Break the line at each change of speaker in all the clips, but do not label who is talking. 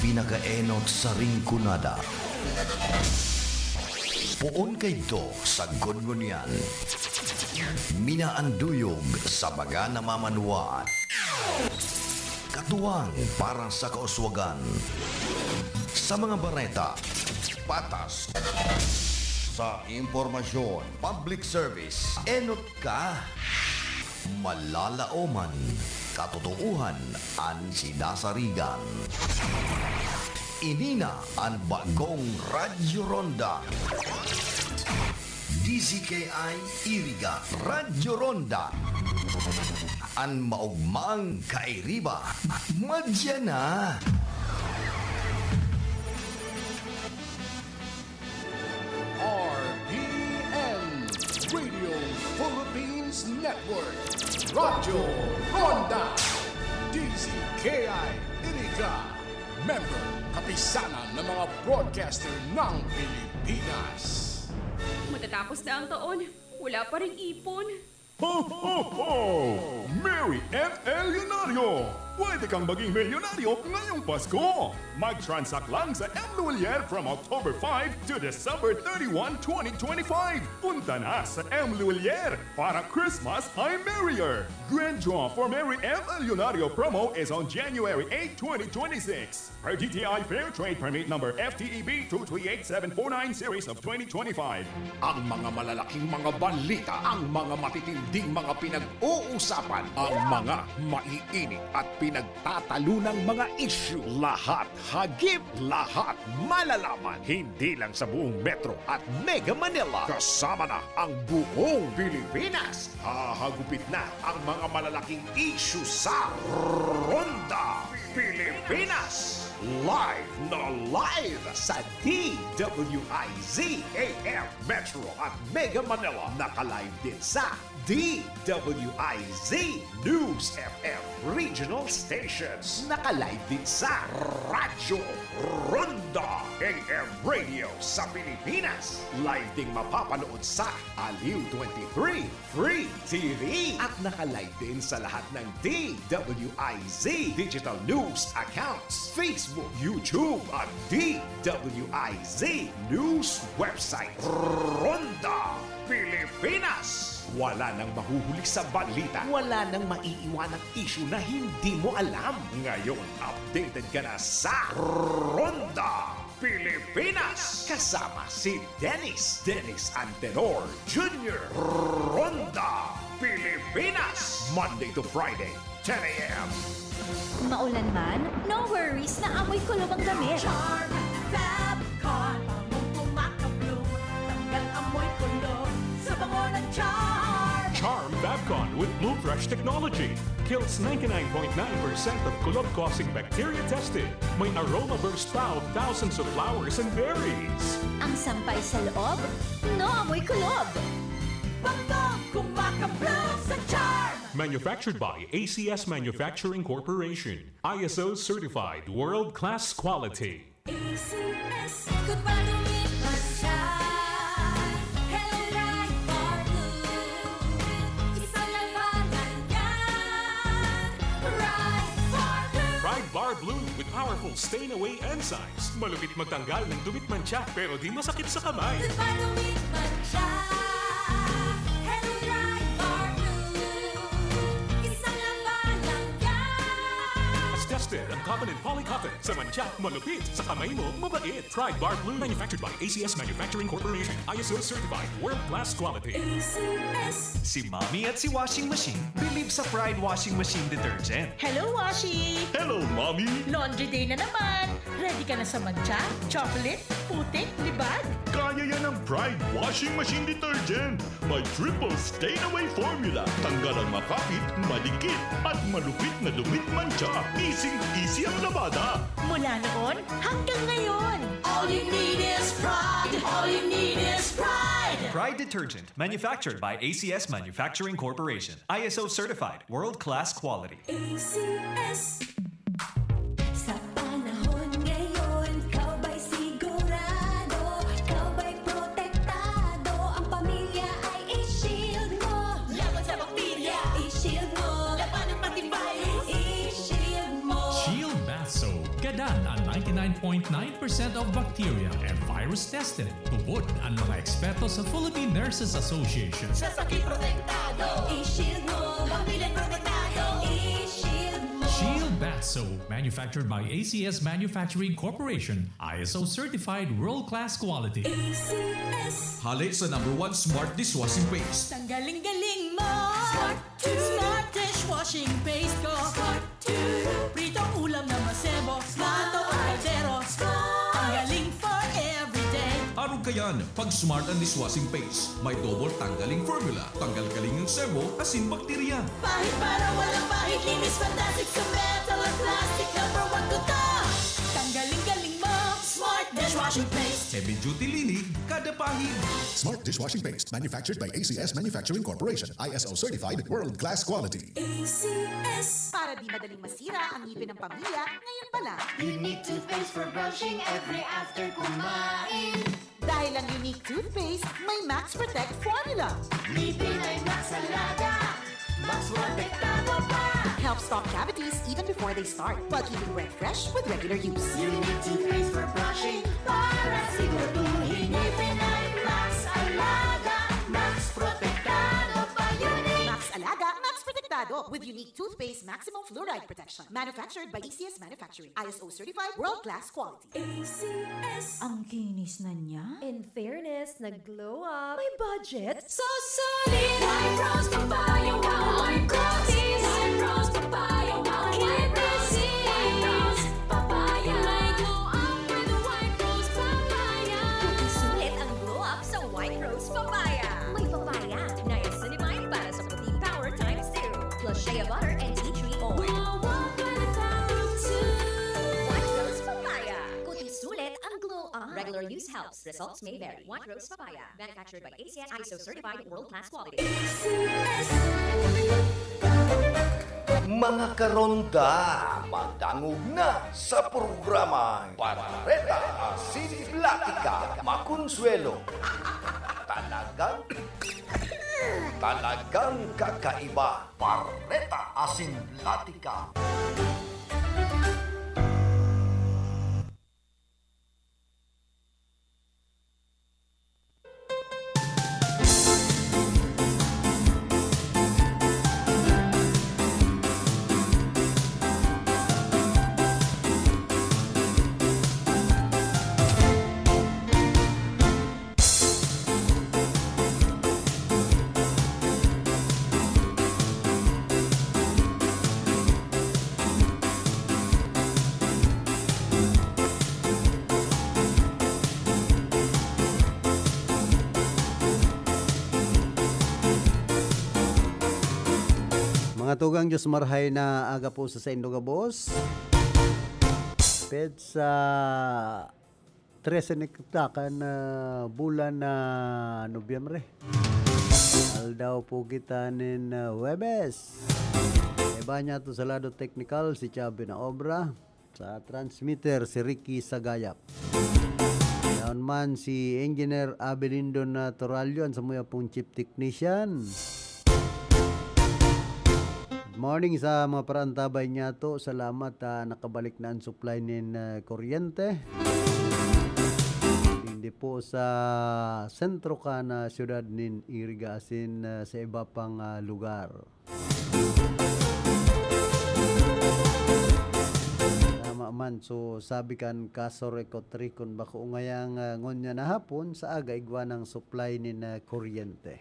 pinakaenot sa ringkunada. Puon kayto sa gungunyan. Minaanduyog sa mga namamanuan. Katuwang para sa kauswagan. Sa mga bareta, patas. Sa impormasyon, public service, enot ka. Malalaoman, katotohan, ang sinasarigan. Inina ang bagong Radyo Ronda. DZKI Iriga Radyo Ronda. Ang maugmang kairiba. Madya na.
RPN Radio Philippines Network. Radyo Ronda. DZKI Iriga. Member, kapisanan ng mga broadcaster ng Pilipinas.
Matatapos na ang taon, wala pa ring ipon.
Ho, ho, ho! Merry and Elionario! Pwede kang maging milyonaryo ngayong Pasko! Mag-transact lang sa M. Luwalier from October 5 to December 31, 2025! Punta na sa M. Luwalier para Christmas ay merrier! Grand draw for Merry M. Elionario promo is on January 8, 2026. Per DTI Fair Trade Permit number FTEB 238749 series of 2025.
Ang mga malalaking mga balita, ang mga matitinding mga pinag-uusapan, ang mga maiinit at pinagtatalunang mga issue. Lahat hagip, lahat malalaman. Hindi lang sa buong Metro at Mega Manila. Kasama na ang buong Pilipinas. Hahagupit na ang mga malalaking issue sa Ronda Pilipinas. Live na live sa DWIZ AM Metro at Mega Manila. Naka-live din sa DWIZ News FM Regional Stations. Naka-live din sa Radyo Ronda AM Radio sa Pilipinas. Live ding mapapanood sa Aliw 23 Free TV. At naka-live din sa lahat ng DWIZ Digital News accounts, Facebook, YouTube at DWIZ News website. Ronda Pilipinas. Wala nang mahuhuli sa balita. Wala nang maiiwanang issue na hindi mo alam. Ngayon, updated ka na sa Ronda Pilipinas. Kasama si Dennis Antenor Jr. Ronda Pilipinas. Monday to Friday, 10 a.m.
Maulan man, no worries na amoy kulob ang damit.
Charm Fabcon, pamong pumakabloom, tanggal amoy kulob sa bango ng Charm.
Charm Babcon with Blue Fresh technology kills 99.9% of kulob-causing bacteria tested. May aroma burst pa of thousands of flowers and berries.
Ang sampay sa loob, no amoy kulob.
Bangkok kumakabloom sa Charm.
Manufactured by ACS Manufacturing Corporation. ISO certified world-class quality.
ACS, kung palumit man siya. Hello, right for blue. Isa lang wanan yan. Right for blue.
Pride Bar Blue with powerful stain-away enzymes. Malupit magtanggal ng dumit mancha pero di masakit sa kamay.
Kung palumit man siya. Hello, right for blue. Isa lang wanan yan.
As tested ang common and polycotton. Sa mancha, malupit. Sa kamay mo, mabait. Pride Bar Blue manufactured by ACS Manufacturing Corporation. ISO certified world-class quality.
ACS.
Si Mommy at si Washing Machine believe sa Pride Washing Machine Detergent.
Hello, Washi!
Hello, Mommy!
Laundry day na naman. Ready ka na sa mancha, chocolate, putik, libag?
Kaya yan ang Pride Washing Machine Detergent. May triple stain-away formula. Tanggal ang makapit, malikit, at malupit na dumit mancha. Easy ang labada.
Mula noon hanggang ngayon.
All you need is pride. All you need is pride.
Pride Detergent, manufactured by ACS Manufacturing Corporation. ISO certified, world-class quality.
ACS. Sa panahon ngayon, ikaw ba'y sigurado? Ikaw ba'y protektado? Ang pamilya ay i-shield mo. Laban sa bakterya, i-shield mo. Laban ng matibay, i-shield mo.
Shield Bath Soap. Gadan ang 99.9% of bacteria and virus tested. Tubod ang mga eksperto sa Philippine Nurses Association.
Sa sakit protektado, i-shield mo. Pamilya protektado, i-shield mo.
Shield Bath Soap, manufactured by ACS Manufacturing Corporation, ISO certified world-class quality.
ACS.
Hali sa #1 Smart Dishwashing Paste.
Ang galing-galing mo. Smart dishwashing paste ko. Pritong ulam na masebo. Smart o kaldero. Ang galing for everyday.
Araw kayan, pag Smart ang Dishwashing Paste, may double tanggaling formula. Tanggal galing ng sebo, asin bakterya.
Pahit para walang pahit. Linis fantastic sa metal at plastic. #1 ko to. Tanggaling-galing mo. Smart dishwashing paste.
Heavy duty linig, kada pahid.
Smart Dishwashing Paste, manufactured by ACS Manufacturing Corporation, ISO certified world-class quality.
ACS.
Para di madaling masira ang ngipin ng pamilya, ngayon pa lang.
Unique toothpaste for brushing every after kumain.
Dahil ang unique toothpaste, may Max Protect formula.
Ngipin ay Max Alaga. Max Protektado pa.
Helps stop cavities even before they start, while keeping breath fresh with regular use.
Unique toothpaste for brushing para siguraduhin. Ngipin ay Max Alaga. Max Protektado pa. Unique.
Max Alaga, Max Protectado with unique toothpaste maximum fluoride protection. Manufactured by ACS Manufacturing, ISO certified world-class quality.
ACS.
Ang kinis na niya.
In fairness, nag-glow up.
May budget.
So solid. White Rose Papaya. Wow. White Roses. White Rose Papaya. Wow. White Roses. White Rose Papaya. May glow up with White Rose Papaya.
Sulit ang glow up sa White Rose Papaya. May papaya na niacinamide para sa protein power times 2. Plus shea butter and tea tree oil.
Wow, wow, with the power too.
White Rose Papaya. Kuti sulit ang glow up. Regular use helps. Results may vary. White Rose Papaya. Manufactured by ACS ISO certified world-class quality.
Mga karonda, magdangog na sa programang Pareta Asin Platica Makonsuelo. Talagang kakaiba. Pareta Asin Platica.
Mga tugang Diyos marhay na aga po sa Indoga Boss. Ped sa 13 nektakan na bulan na Nobyembre. Aldaw po kita nin Webes. Iba niya to sa lado technical si Chabi na obra. Sa transmitter si Ricky Sagayap. Yaon man si Engineer Abelindo na Toralyon sa mga pong chip technician. Morning sa mga parantabay niya to. Salamat nakabalik na ang supply nin kuryente. Hindi po sa sentro ka na siyudad nin irigasin sa iba pang lugar. Tama man. So sabi kan kaso rekotri kung bako ngayang ngonya na hapon sa aga igwa ng supply nin kuryente.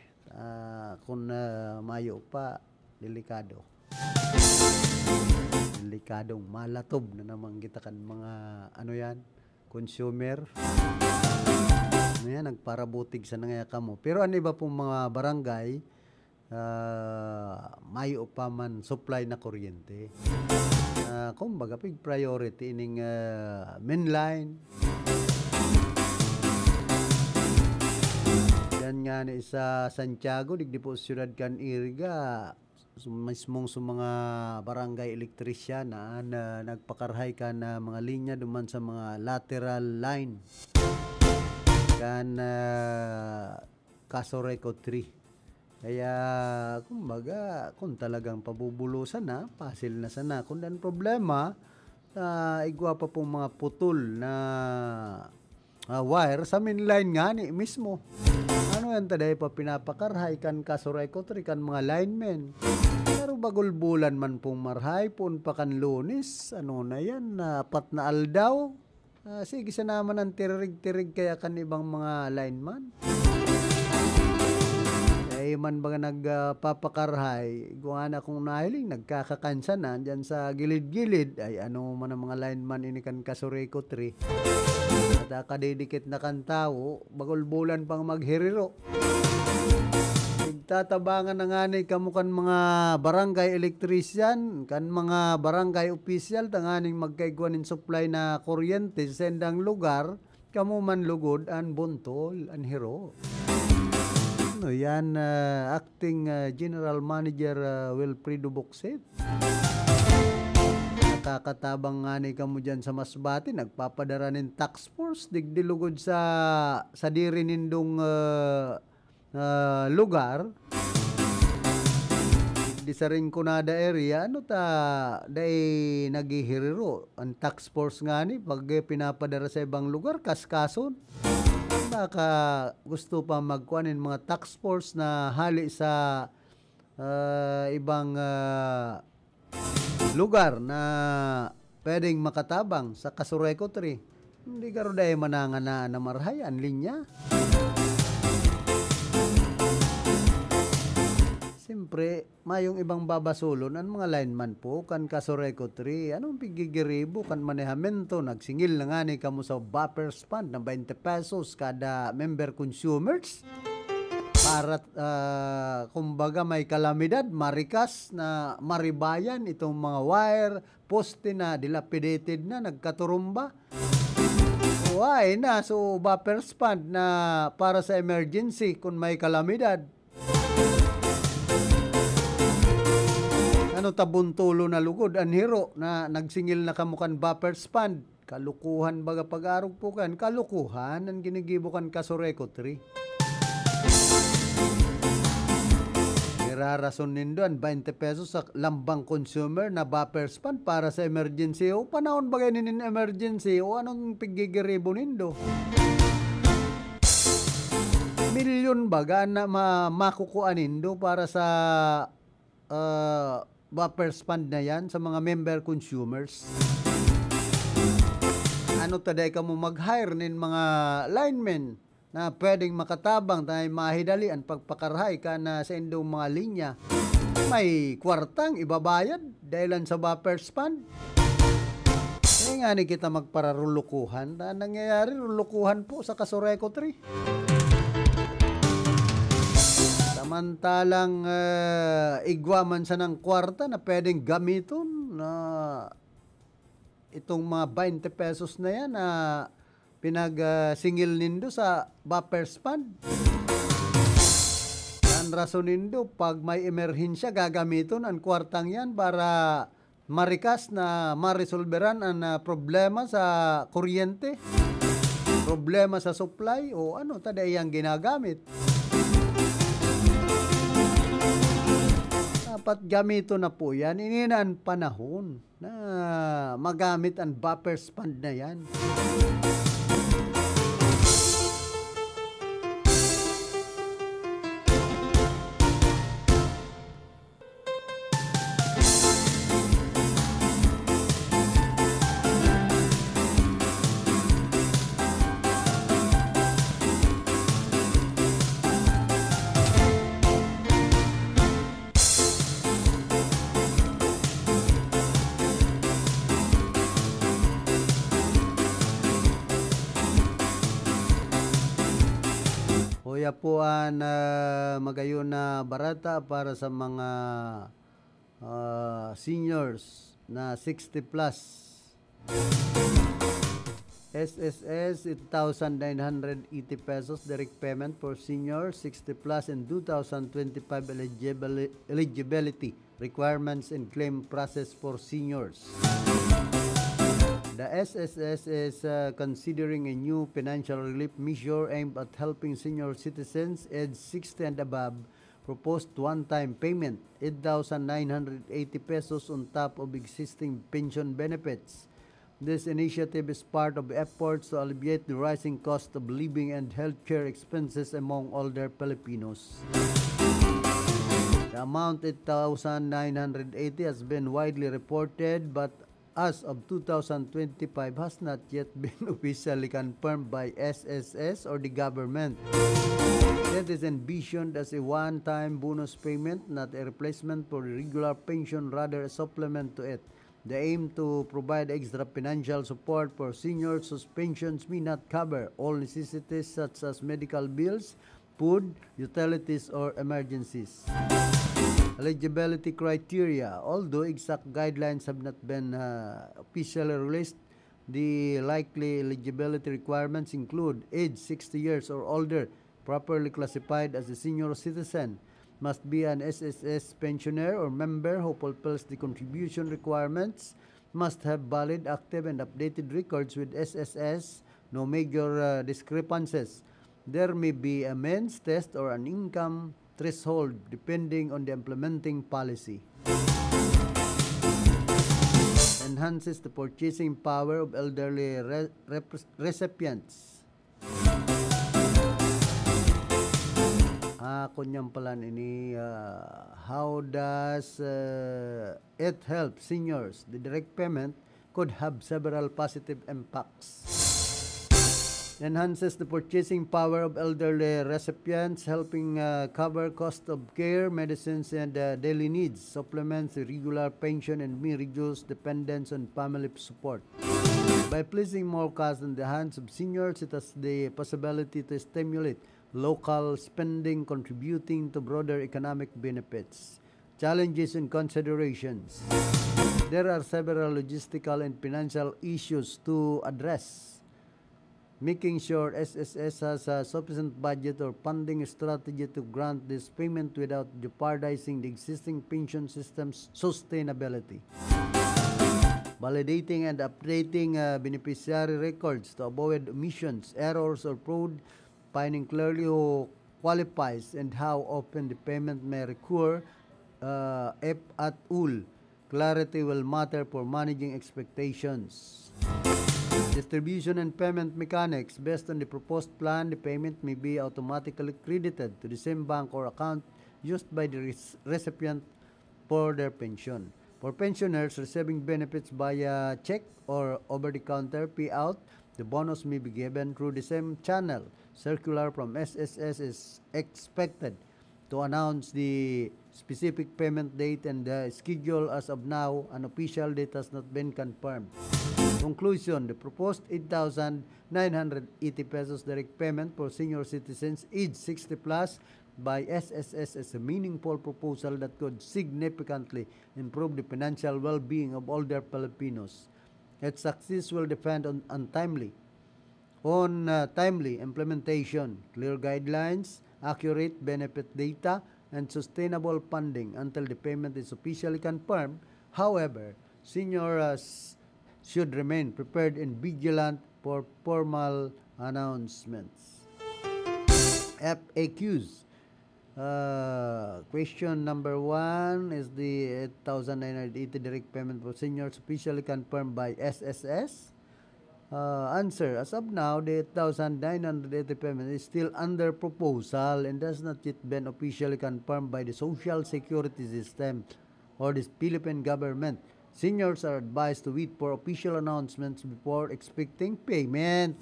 Kung mayo pa, delikado. Delikadong malatob na naman kita kan mga consumer. Nagparabutig sa nangayaka mo. Pero ano iba pong mga barangay mayo pa man supply na kuryente. Kumbaga big priority ining mainline. Yan nga ni sa Santiago digdi po siyudad kan Iriga. Mismong sa mga barangay electrician na nagpakarhay ka na mga linya duman sa mga lateral line kan Kasoreko 3. Kaya kumbaga kung talagang pabubulusan na pasil na sana kung dan problema igwa pa pong mga putol na wire sa mainline nga ni mismo. Ano yan taday pa pinapakarhay kan kasuray ko kan mga linemen. Pero bagol bulan man pong marhay pun pa kan Lunes. Ano na yan, apat na aldaw. Sige sa naman ang tirig-tirig kaya kan ibang mga lineman. Ay man baga nagpapakarhay, guwana kung nahiling, nagkakakansa na dyan sa gilid-gilid. Ay ano man ang mga lineman ini kan Kasureko 3. At kadidikit na kan tao, bagol bulan pang maghiriro. Nagtatabangan na nga ni kamukan mga barangay electrician, kan mga barangay official, tanganing magkaigwanin supply na kuryente sa sendang lugar, kamuman lugod an buntol, an hiro. Ano yan, acting General Manager Wilfredo Boxet. Nakakatabang nga ni kamo dyan sa Masbate, nagpapadara ng tax force, digdilugod sa diri nindong lugar. Di sa Rinconada area, ano ta, day nagihiriro. Ang tax force nga ni, pag pinapadara sa ibang lugar, kaskason. Baka gusto pa magkuhanin mga tax force na hali sa ibang lugar na pwedeng makatabang sa Kasureko 3. Hindi ka rin dahil mananga na marhay ang linya. Siyempre, mayong ibang babasulon ang mga lineman po kan Kasureko 3. Anong pigigiribo kan manehamento? Nagsingil na nga ni kamo sa buffers fund ng 20 pesos kada member consumers. Para kumbaga may kalamidad, marikas na maribayan itong mga wire, poste na dilapidated na, nagkaturumba. Why na? So buffers fund na para sa emergency kung may kalamidad. Ano tabuntulo na lugod an hiro na nagsingil na kamukan buffers fund. Kalukuhan baga pag-arog po kan, kalukuhan ang ginigibukan Kasureko 3. Irarason nindo ang 20 pesos sa lambang consumer na buffers fund para sa emergency. O panahon bagay ninin emergency o anong pigigiribo nindo? Milyon baga na makukuha nindo para sa buffers fund na yan sa mga member consumers. Ano taday ka mo mag-hire nin mga linemen na pwedeng makatabang tayo mahidali ang pagpakarhay ka na sa indong mga linya. May kwartang ibabayad dahilan sa buffers fund. Kaya nga ni kita magpararulukuhan. Na nangyayari rulukuhan po sa Kasureko 3. Samantalang igwaman sa ng kwarta na pwedeng gamiton na itong mga 20 pesos na yan na pinagsingil nindo sa buffers fund. Ang rason nindo, pag may emerhensya, gagamiton ang kwartang yan para marikas na marisolveran ang problema sa kuryente, problema sa supply, o ano, taday ang ginagamit. Dapat gamito na po yan. Ininaan panahon na magamit ang buffers fund na yan. Kuya po ang magayon na barata para sa mga seniors na 60 plus. SSS 8,980 pesos direct payment for seniors 60 plus and 2025 eligibility requirements and claim process for seniors. The SSS is considering a new financial relief measure aimed at helping senior citizens aged 60 and above. Proposed one-time payment, 8,980 pesos on top of existing pension benefits. This initiative is part of efforts to alleviate the rising cost of living and healthcare expenses among older Filipinos. The amount 8,980 has been widely reported, but as of 2025 has not yet been officially confirmed by SSS or the government. It is envisioned as a one-time bonus payment, not a replacement for the regular pension, rather a supplement to it. The aim to provide extra financial support for seniors whose pensions may not cover all necessities such as medical bills, food, utilities, or emergencies. Eligibility criteria. Although exact guidelines have not been officially released, the likely eligibility requirements include age 60 years or older, properly classified as a senior citizen, must be an SSS pensioner or member who fulfills the contribution requirements, must have valid, active, and updated records with SSS, no major discrepancies. There may be a means test or an income threshold depending on the implementing policy. Enhances the purchasing power of elderly recipients. Kunyang pala ini, how does it help seniors? The direct payment could have several positive impacts. Enhances the purchasing power of elderly recipients, helping cover cost of care, medicines, and daily needs. Supplements the regular pension and may reduce dependence on family support. By placing more cash in the hands of seniors, it has the possibility to stimulate local spending, contributing to broader economic benefits. Challenges and considerations. There are several logistical and financial issues to address. Making sure SSS has a sufficient budget or funding strategy to grant this payment without jeopardizing the existing pension system's sustainability. Validating and updating beneficiary records to avoid omissions, errors, or fraud. Finding clearly who qualifies and how often the payment may recur, if at all. Clarity will matter for managing expectations. Distribution and payment mechanics. Based on the proposed plan, the payment may be automatically credited to the same bank or account used by the recipient for their pension. For pensioners receiving benefits via check or over-the-counter payout, the bonus may be given through the same channel. Circular from SSS is expected to announce the specific payment date and the schedule. As of now, an official date has not been confirmed. Conclusion, the proposed 8,980 pesos direct payment for senior citizens age 60 plus by SSS is a meaningful proposal that could significantly improve the financial well-being of older Filipinos. Its success will depend on timely implementation, clear guidelines, accurate benefit data, and sustainable funding until the payment is officially confirmed. However, seniors should remain prepared and vigilant for formal announcements. FAQs. Question number 1 is the 8,980 direct payment for seniors officially confirmed by SSS. Answer, as of now, the 8,980 payment is still under proposal and has not yet been officially confirmed by the Social Security System or the Philippine government. Seniors are advised to wait for official announcements before expecting payment.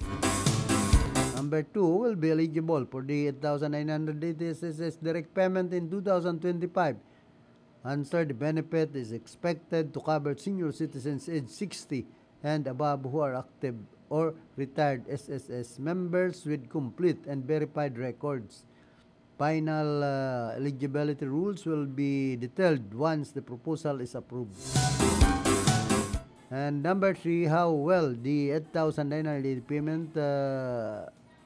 Number 2 will be eligible for the 8,980 SSS direct payment in 2025. Answer, the benefit is expected to cover senior citizens age 60 and above who are active or retired SSS members with complete and verified records. Final eligibility rules will be detailed once the proposal is approved. And number 3, how will the 8,980 payment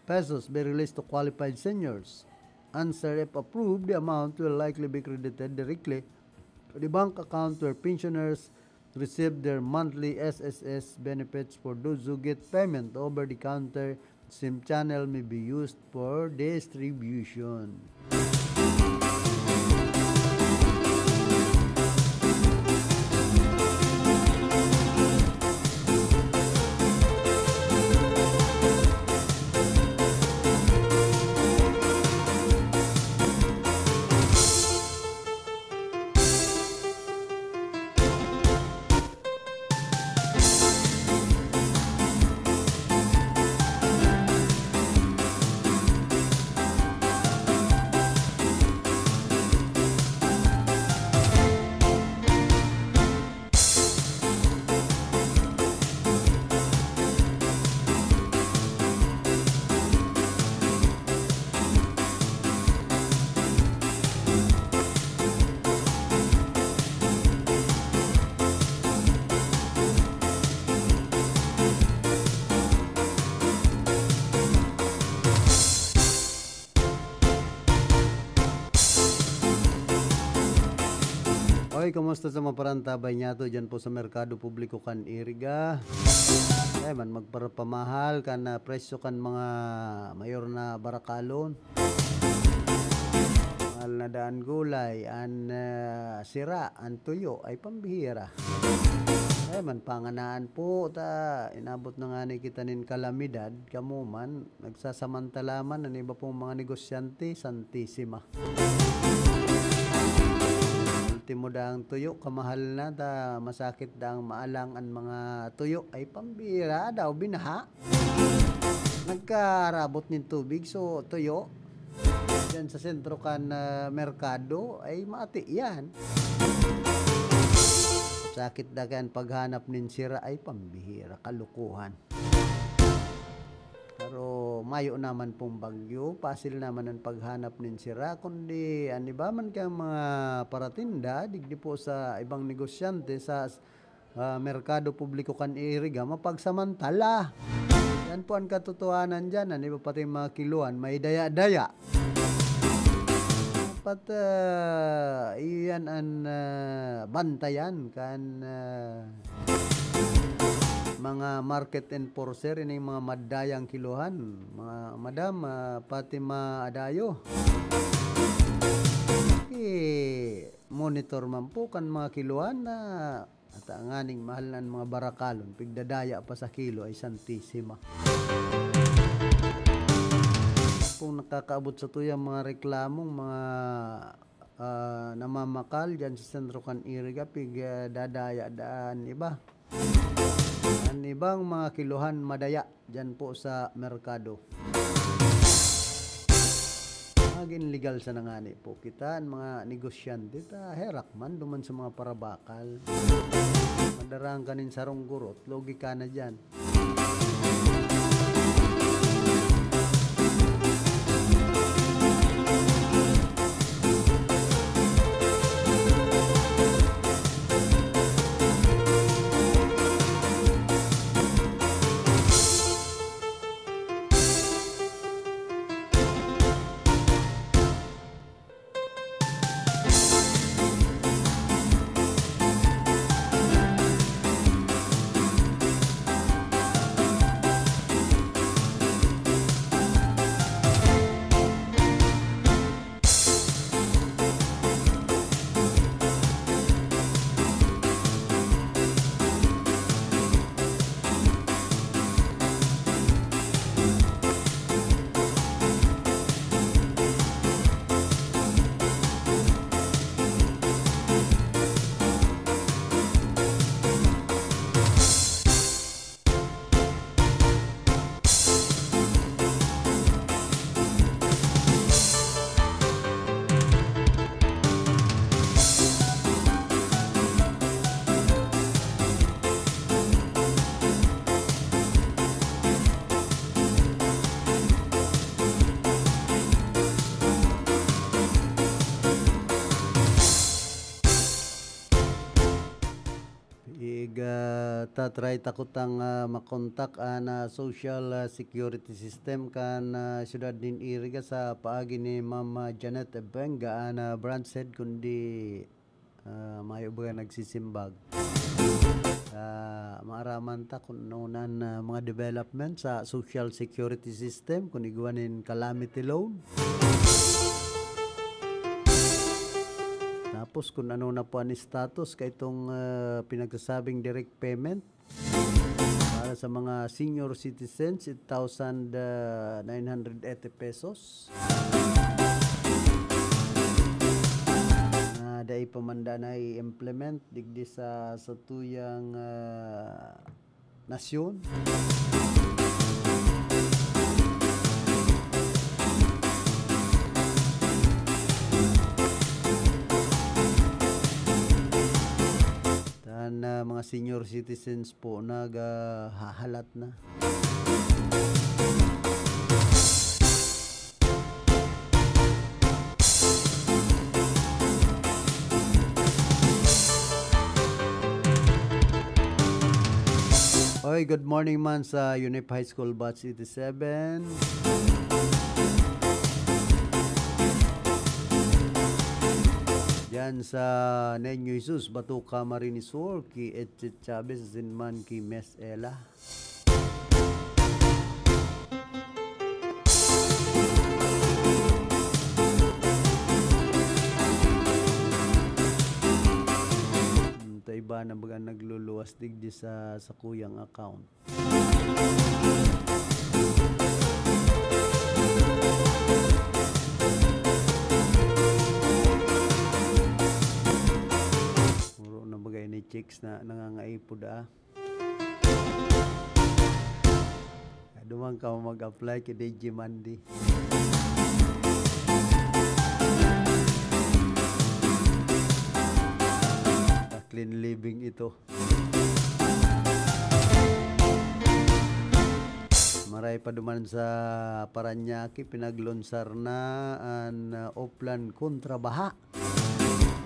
pesos be released to qualified seniors? Answer, if approved, the amount will likely be credited directly to the bank account where pensioners receive their monthly SSS benefits. For those who get payment over the counter, the same channel may be used for distribution. Oy, kumusta sa mga parantabay niya to dyan po sa Merkado Publiko kan Iriga? Ay man magparapamahal kan na presyo kan mga mayor na barakalon. Mahal na daan gulay, an sira, an tuyo ay pambihira. Ay man panganaan po ta inabot na nga ni kita nin kalamidad kamo man nagsasamantalaman ang iba pong mga negosyante santisima. Ultimo daang tuyo kamahal na ta masakit daang maalang ang mga tuyo ay pambira daw binaha. Nagkarabot nin tubig so tuyo dyan sa sentro kan merkado ay mati yan. Sakit dagan paghanap nin sira ay pambihira kalukuhan. Pero mayo naman pong bagyo, pasil naman ang paghanap nin sira kundi ba man kang mga paratinda digdi po sa ibang negosyante sa Merkado Publiko kan Iriga mapagsamantala. Yan po ang katotohanan dyan, ba pati mga kiluan may daya-daya. Dapat iyan ang bantayan kan mga market enforcer ini mga madayang kiluhan mga madam pati maadayo monitor man po kan mga kiluhan na at ang aning mahal ng mga barakalon pigdadaya pa sa kilo ay santisima. Kung nakakaabot sa tuyang mga reklamong mga namamakal dyan sa sentro kan Iriga pig dadaya daan iba ang ibang mga kiluhan madaya dyan po sa merkado. Maging legal sa nangani po kita ang mga negosyante ta herak man duman sa mga parabakal madarang kanin sarong gurot logika na dyan. Tatry takutang makontak na social security system kan syudad din Iriga sa paagi ni Ma'am Janet Benga na branch head kundi mayo ba nagsisimbag maaraman ta kung nunan mga development sa social security system kung iguanin calamity loan. Tapos kung ano na po ang status kay itong pinagsasabing direct payment para sa mga senior citizens 8,980 pesos na dahil pamanda na i-implement digdi sa tuyang nasyon. Mga senior citizens po naghahalat na. Oy, good morning man sa Unip High School Batch 87. Diyan sa Nenyo Jesus, Batuka Marinisor, ki Etchet Chavez, Zinman, ki Mes Ela. Iba na baga nagluluwas digdi sa kuyang account. Muro na baga ini chicks na nangangaipod Dumang ka mag-apply kay DJ Mandy. Clean living ito. Maray pa duman sa Paranaque, pinaglonsar na ang Oplan kontra baha.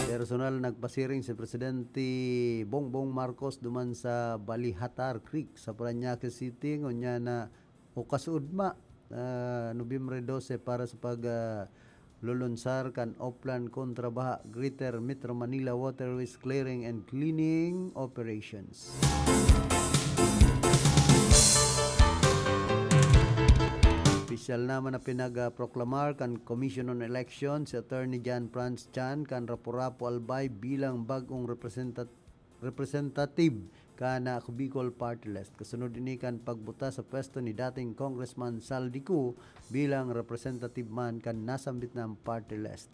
Personal nagpasiring si Presidente Bongbong Marcos duman sa Balihatar Creek sa Paranaque City. Ngunya na ukasudma Nobyembre 12 para sa lulunsar kan Oplan kontra baha Greater Metro Manila Waterways Clearing and Cleaning Operations. Opisyal naman na pinag-proklamar kan Commission on Elections si Attorney John Franz Chan kan Raporapo Albay bilang bagong representative kana Bicol Party List. Kasunod ini kan pagbuta sa pwesto ni dating Congressman Saldico bilang representative man kan nasambit ng party list.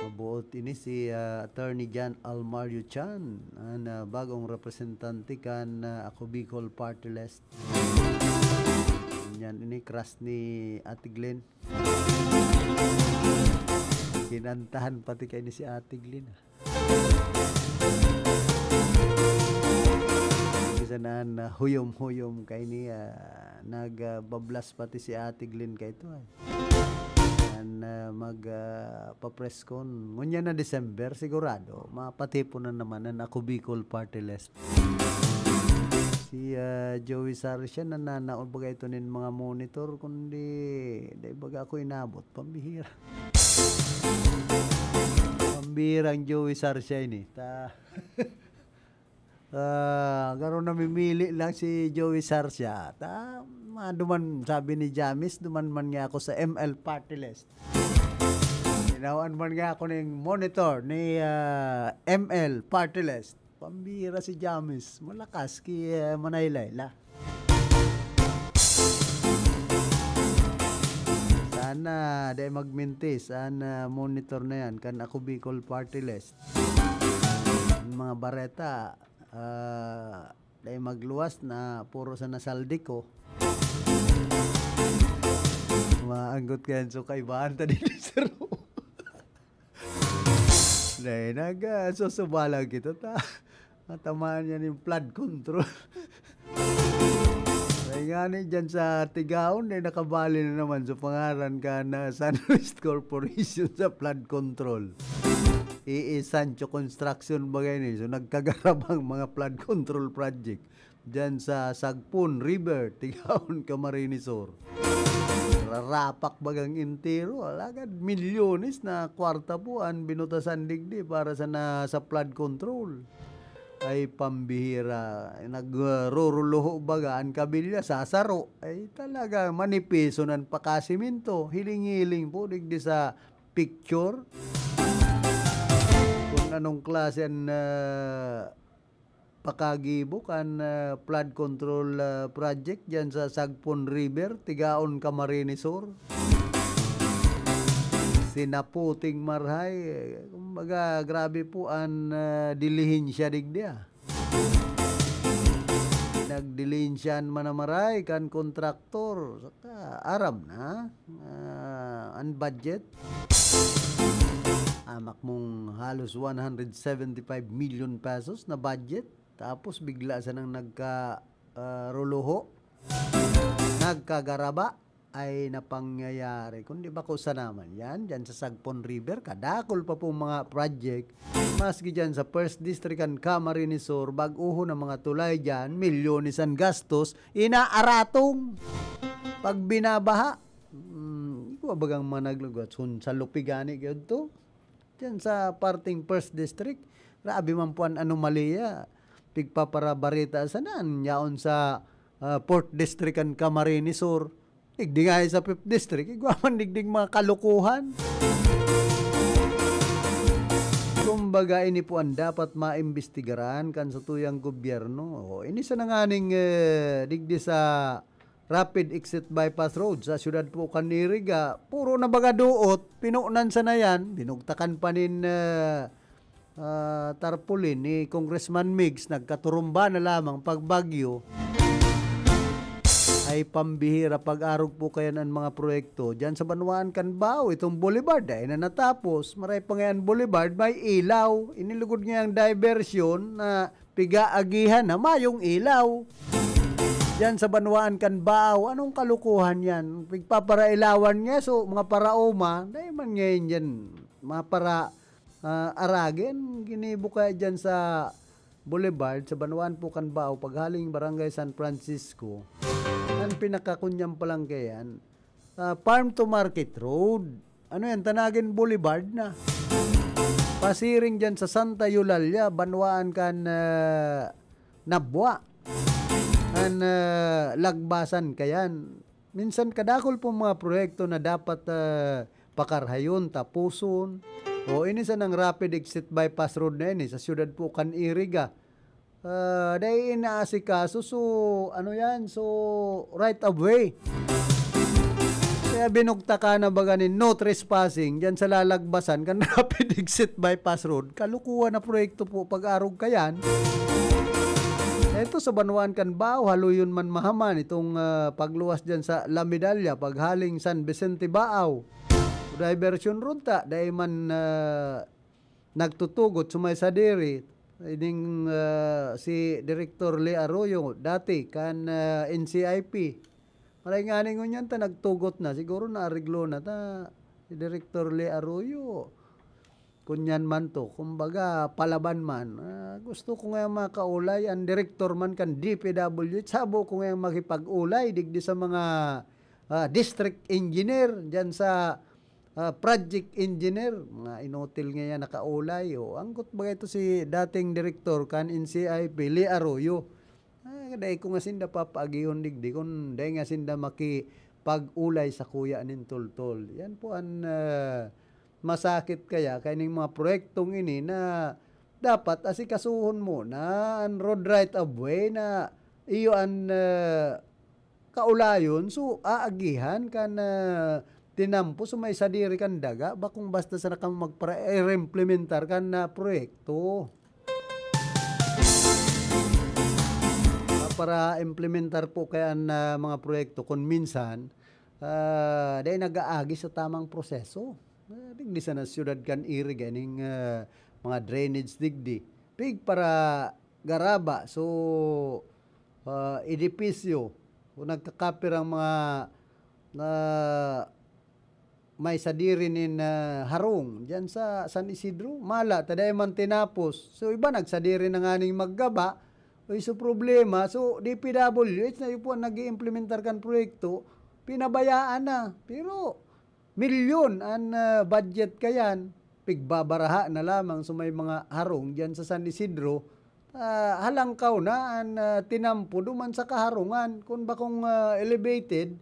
Mabuot ini si Attorney John Almario Chan ang bagong representante kan Bicol Party List. Yan ini crush ni Ate Glenn. Kinantahan pati kay ni si Ate Glenn. Sanaan na huyom-huyom kay ni nagbablas pati si Ate Glenn kay ito and magpa-press con ngunya na December sigurado mapatipon na naman ang Bicol Party List. Si Joey Sarisya nananaon baga ito nin mga monitor kundi dahil baga ako inabot pambihira pambihirang Joey Sarisya ini garo namimili lang si Joey Sarsya. Duman sabi ni Jamis, duman man nga ako sa ML Party List. Ginawan man nga ako ng monitor ni ML Party List. Pambira si Jamis, malakas ki Manaylayla. Sana dahil magmintis ang monitor na yan kan Bicol Party List. Mga bareta dahil magluwas na puro sa nasaldi ko maanggot kayan so kaibahan ta din sa room dahil nagsusubalang kita matamaan yan yung flood control dahil nga dyan sa Tigaon dahil nakabali na naman sa pangaran ka na Sunwest Corporation sa flood control. Sancho Construction bagay ni. So nagkagarabang mga flood control project dyan sa Sagpun River, Tigaon, Camarines Sur. Rarapak bagang intero, alagad milyones na kwarta po ang binutasan digdi para sa flood control. Ay pambihira, nagruruluho baga ang kabilya, sasaro. Ay talaga manipiso ng pakasiminto, hiling-hiling po digdi sa picture. Anong klase ang pakagibo kan flood control project dyan sa Sagpon River, Tigaon, Camarines Sur. Sinaputing marhay. Kumbaga, grabe po ang dilihin siya digdiya. Nagdilihin siya man na maray kan kontraktor. Saka aram na. Ang budget. Amak mong halos 175 million pesos na budget. Tapos bigla sa nang nagka-ruluho. Nagkagaraba ay napangyayari. Kundi ba ko sa naman yan, dyan sa Sagpon River, kadakol pa po mga project. Maski dyan sa First District and Camarines Sur, bag-uho ng mga tulay dyan, milyones ang gastos, inaaratong. Pag binabaha, bagang managlugot, sa lupigani yun to. Diyan sa parting First District, grabe man po ang anomalya. Pigpaparabarita sanan, yaon sa 4th District and Camarines Sur. Digdi nga sa 5th District, igwaman digdig mga kalukuhan. Kumbaga, ini po ang dapat maimbestigaran kan sa tuyang gobyerno. Ini sa nanganing digdi sa rapid exit bypass road sa syudad po Kaniriga, puro na baga duot, pinuunan sa na yan, binugtakan pa nin tarpaulin ni Congressman Migs, nagkaturumba na lamang pagbagyo, ay pambihira pag-arog po kaya ng mga proyekto. Diyan sa Banwaan Canbao, itong boulevard ay na natapos, maray pa ngayon boulevard, may ilaw, inilugod niya ang diversion na pigaagihan na mayong ilaw. Diyan sa Banwaan Canbao, anong kalukuhan yan? Pigpaparailawan niya, so mga paraoma, dahil man ngayon yan, mga para aragin, ginibo kaya dyan sa boulevard, sa Banwaan po Canbao, paghaling Barangay San Francisco, ang pinakakunyang palang kayan, Farm to Market Road, ano yan, Tanagin Boulevard na. Pasiring dyan sa Santa Eulalia, Banwaan kan Nabwa. An lagbasan kayan. Minsan kadakol po mga proyekto na dapat pakarhayon, tapuson. O ini sa ng rapid exit bypass road na ini sa syudad po Kaniriga. Dahil inaasikaso, so ano yan, so right of way. Kaya binugta ka na baga ni no trespassing dyan sa lalagbasan kan rapid exit bypass road. Kalukuha na proyekto po pag-arog kayan. Ito sa Banwaan Canbao, haluyon man mahaman itong pagluwas dyan sa La Medalla, paghaling San Vicente Baaw. Diversion road ta, dahil man nagtutugot sumay sa diri. Ining si Director Lee Arroyo, dati kan NCIP. Maray nga ningon yan ta, nagtugot na. Siguro naariglo na ta si Director Lee Arroyo. Kunyan man to, kumbaga palaban man. Gusto ko nga makaulay, ang director man kan DPWH, sabo ko nga makipag-ulay, digdi sa mga district engineer, dyan sa project engineer, mga inotil nga yan nakaulay. Angkot ba ito si dating director kan NCIP, Lee Arroyo. Dahil ko nga sinda papaagihon digdi, kung dahil nga sinda makipag-ulay sa kuya nin tol-tol. Yan po ang masakit kaya kayong mga proyektong ini na dapat asikasuhon mo na ang road right of way na iyo ang kaulayon, so aagihan kan tinampo so may sadiri kan daga bakong basta sa nakang magpa-implementar kan na proyekto. Para implementar po kaya na mga proyekto kung minsan dahil nag-aagi sa tamang proseso. Digdi sa na syudad kan Iriga ning mga drainage digdi. Pig para garaba so edipisyo kung nagkakapir ang mga may sadiri nin harong dyan sa San Isidro, mala taday man tinapos. So iba nagsadiri na nga ning maggaba. O iso problema, so DPWH na po nag-i-implementar kan proyekto, pinabayaan na. Pero milyon ang budget kayan, pigbabaraha na lamang so may mga harong dyan sa San Isidro, halangkaw na ang tinampo duman sa kaharungan. Kung bakong elevated,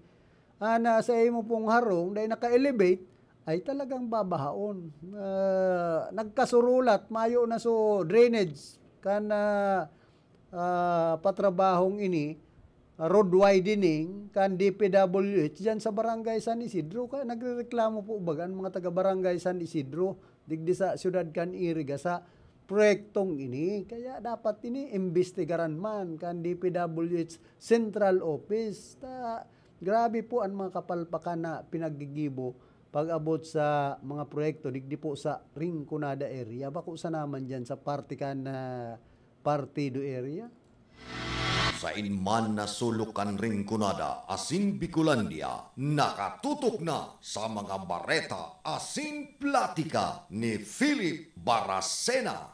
sa imo pong harong, dahil naka-elevate, ay talagang babahaon. Nagkasurulat, mayo na so drainage, kan patrabahong ini, road widening kan DPWH dyan sa Barangay San Isidro. Kaya nagrereklamo po bagan mga taga Barangay San Isidro digdi sa syudad kan Iriga sa proyektong ini. Kaya dapat ini imbestigaran man kan DPWH Central Office. Grabe po ang mga kapalpakan na pinagigibo pag-abot sa mga proyekto digdi po sa Rinconada area. Bako sa naman dyan sa partikan na Partido area.
Sa inman na sulukan Rinconada, asin Bicolandia, nakatutok na sa mga bareta asin platika ni Philip Baracena.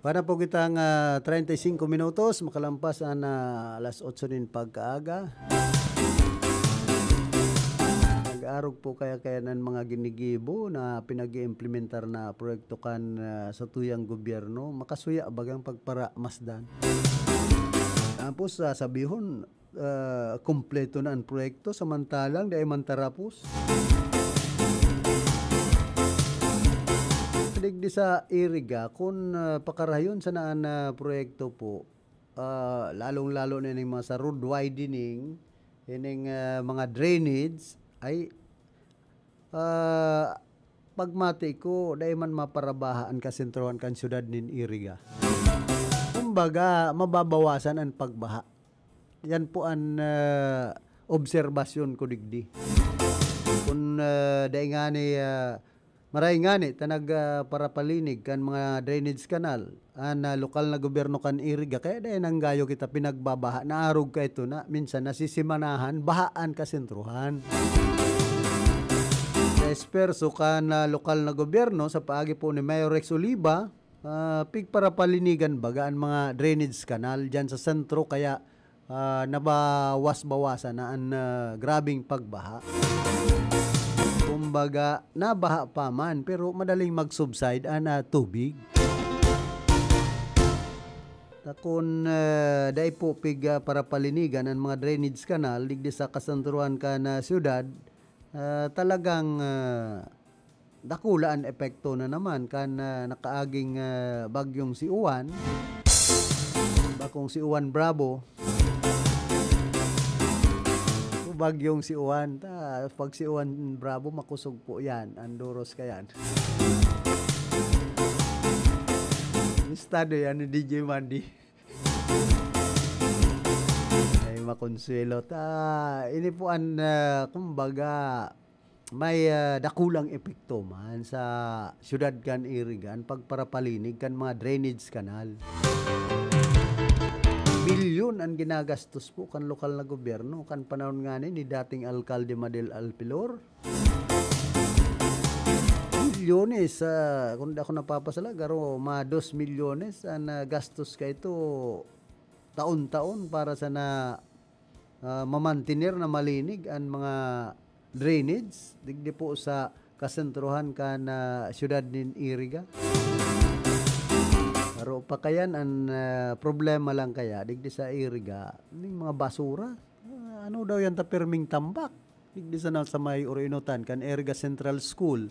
Para po kitang 35 minutos, makalampas ang alas 8 din pagkaaga. Nag-arog po kaya ng mga ginigibo na pinag-iimplementar na proyekto kan sa tuyang gobyerno, makasuya bagang pagpara masdan. Tapos sabihon, kompleto na ang proyekto, samantalang di ay mantarapos. Digdi sa iriga, kung pakarayon sa naan na proyekto po, lalong-lalo na yung mga sa road widening, yung mga drainage, ay pagmati ko, dahil man maparabahaan kasentrohan kan syudad nin iriga. Kumbaga, mababawasan ang pagbaha. Yan po ang obserbasyon ko digdi. Kung dahil nga ni maray nga ni tanag parapalinig kan mga drainage canal lokal na gobyerno kan iriga, kaya dahil nang gayo kita pinagbabaha, naarog ka ito na minsan nasisimanahan, bahaan kasentruhan. Sa esperso kan lokal na gobyerno sa paagi po ni Mayor Rex Oliva, pigparapalinigan baga ang mga drainage canal dyan sa sentro, kaya nabawas-bawasan na ang grabing pagbaha. Kumbaga, nabaha pa man, pero madaling mag-subside ang tubig. Kung dahil po parapalinigan ang mga drainage canal, digdi sa kasentruhan ka na syudad, talagang dakula ang epekto na naman kan nakaaging bagyong si Uwan, bakong si Uwan Bravo, bagyong si Uwan. Pag si Uwan Bravo, makusog po yan. Andoros ka yan. Estado yan ni DJ Mandy. Ay makonsuelo. Ini po ang kumbaga may dakulang epekto man sa syudad kan irigan pagparapalinig kan mga drainage canal. Bilyon ang ginagastos po kan lokal na gobyerno kan panahon nga ni dating alkalde Madel Alpilor. Milyones, kung ako napapasala, garo 2 milyones ang gastos ka ito taon-taon para sa na mamantinir na malinig ang mga drainage digdi po sa kasentruhan ka na syudad nin iriga. Pero pa kayan ang problema lang kaya digdi sa iriga ning mga basura. Ano daw yan perming tambak digdi sa may Urinutan kan Iriga Central School.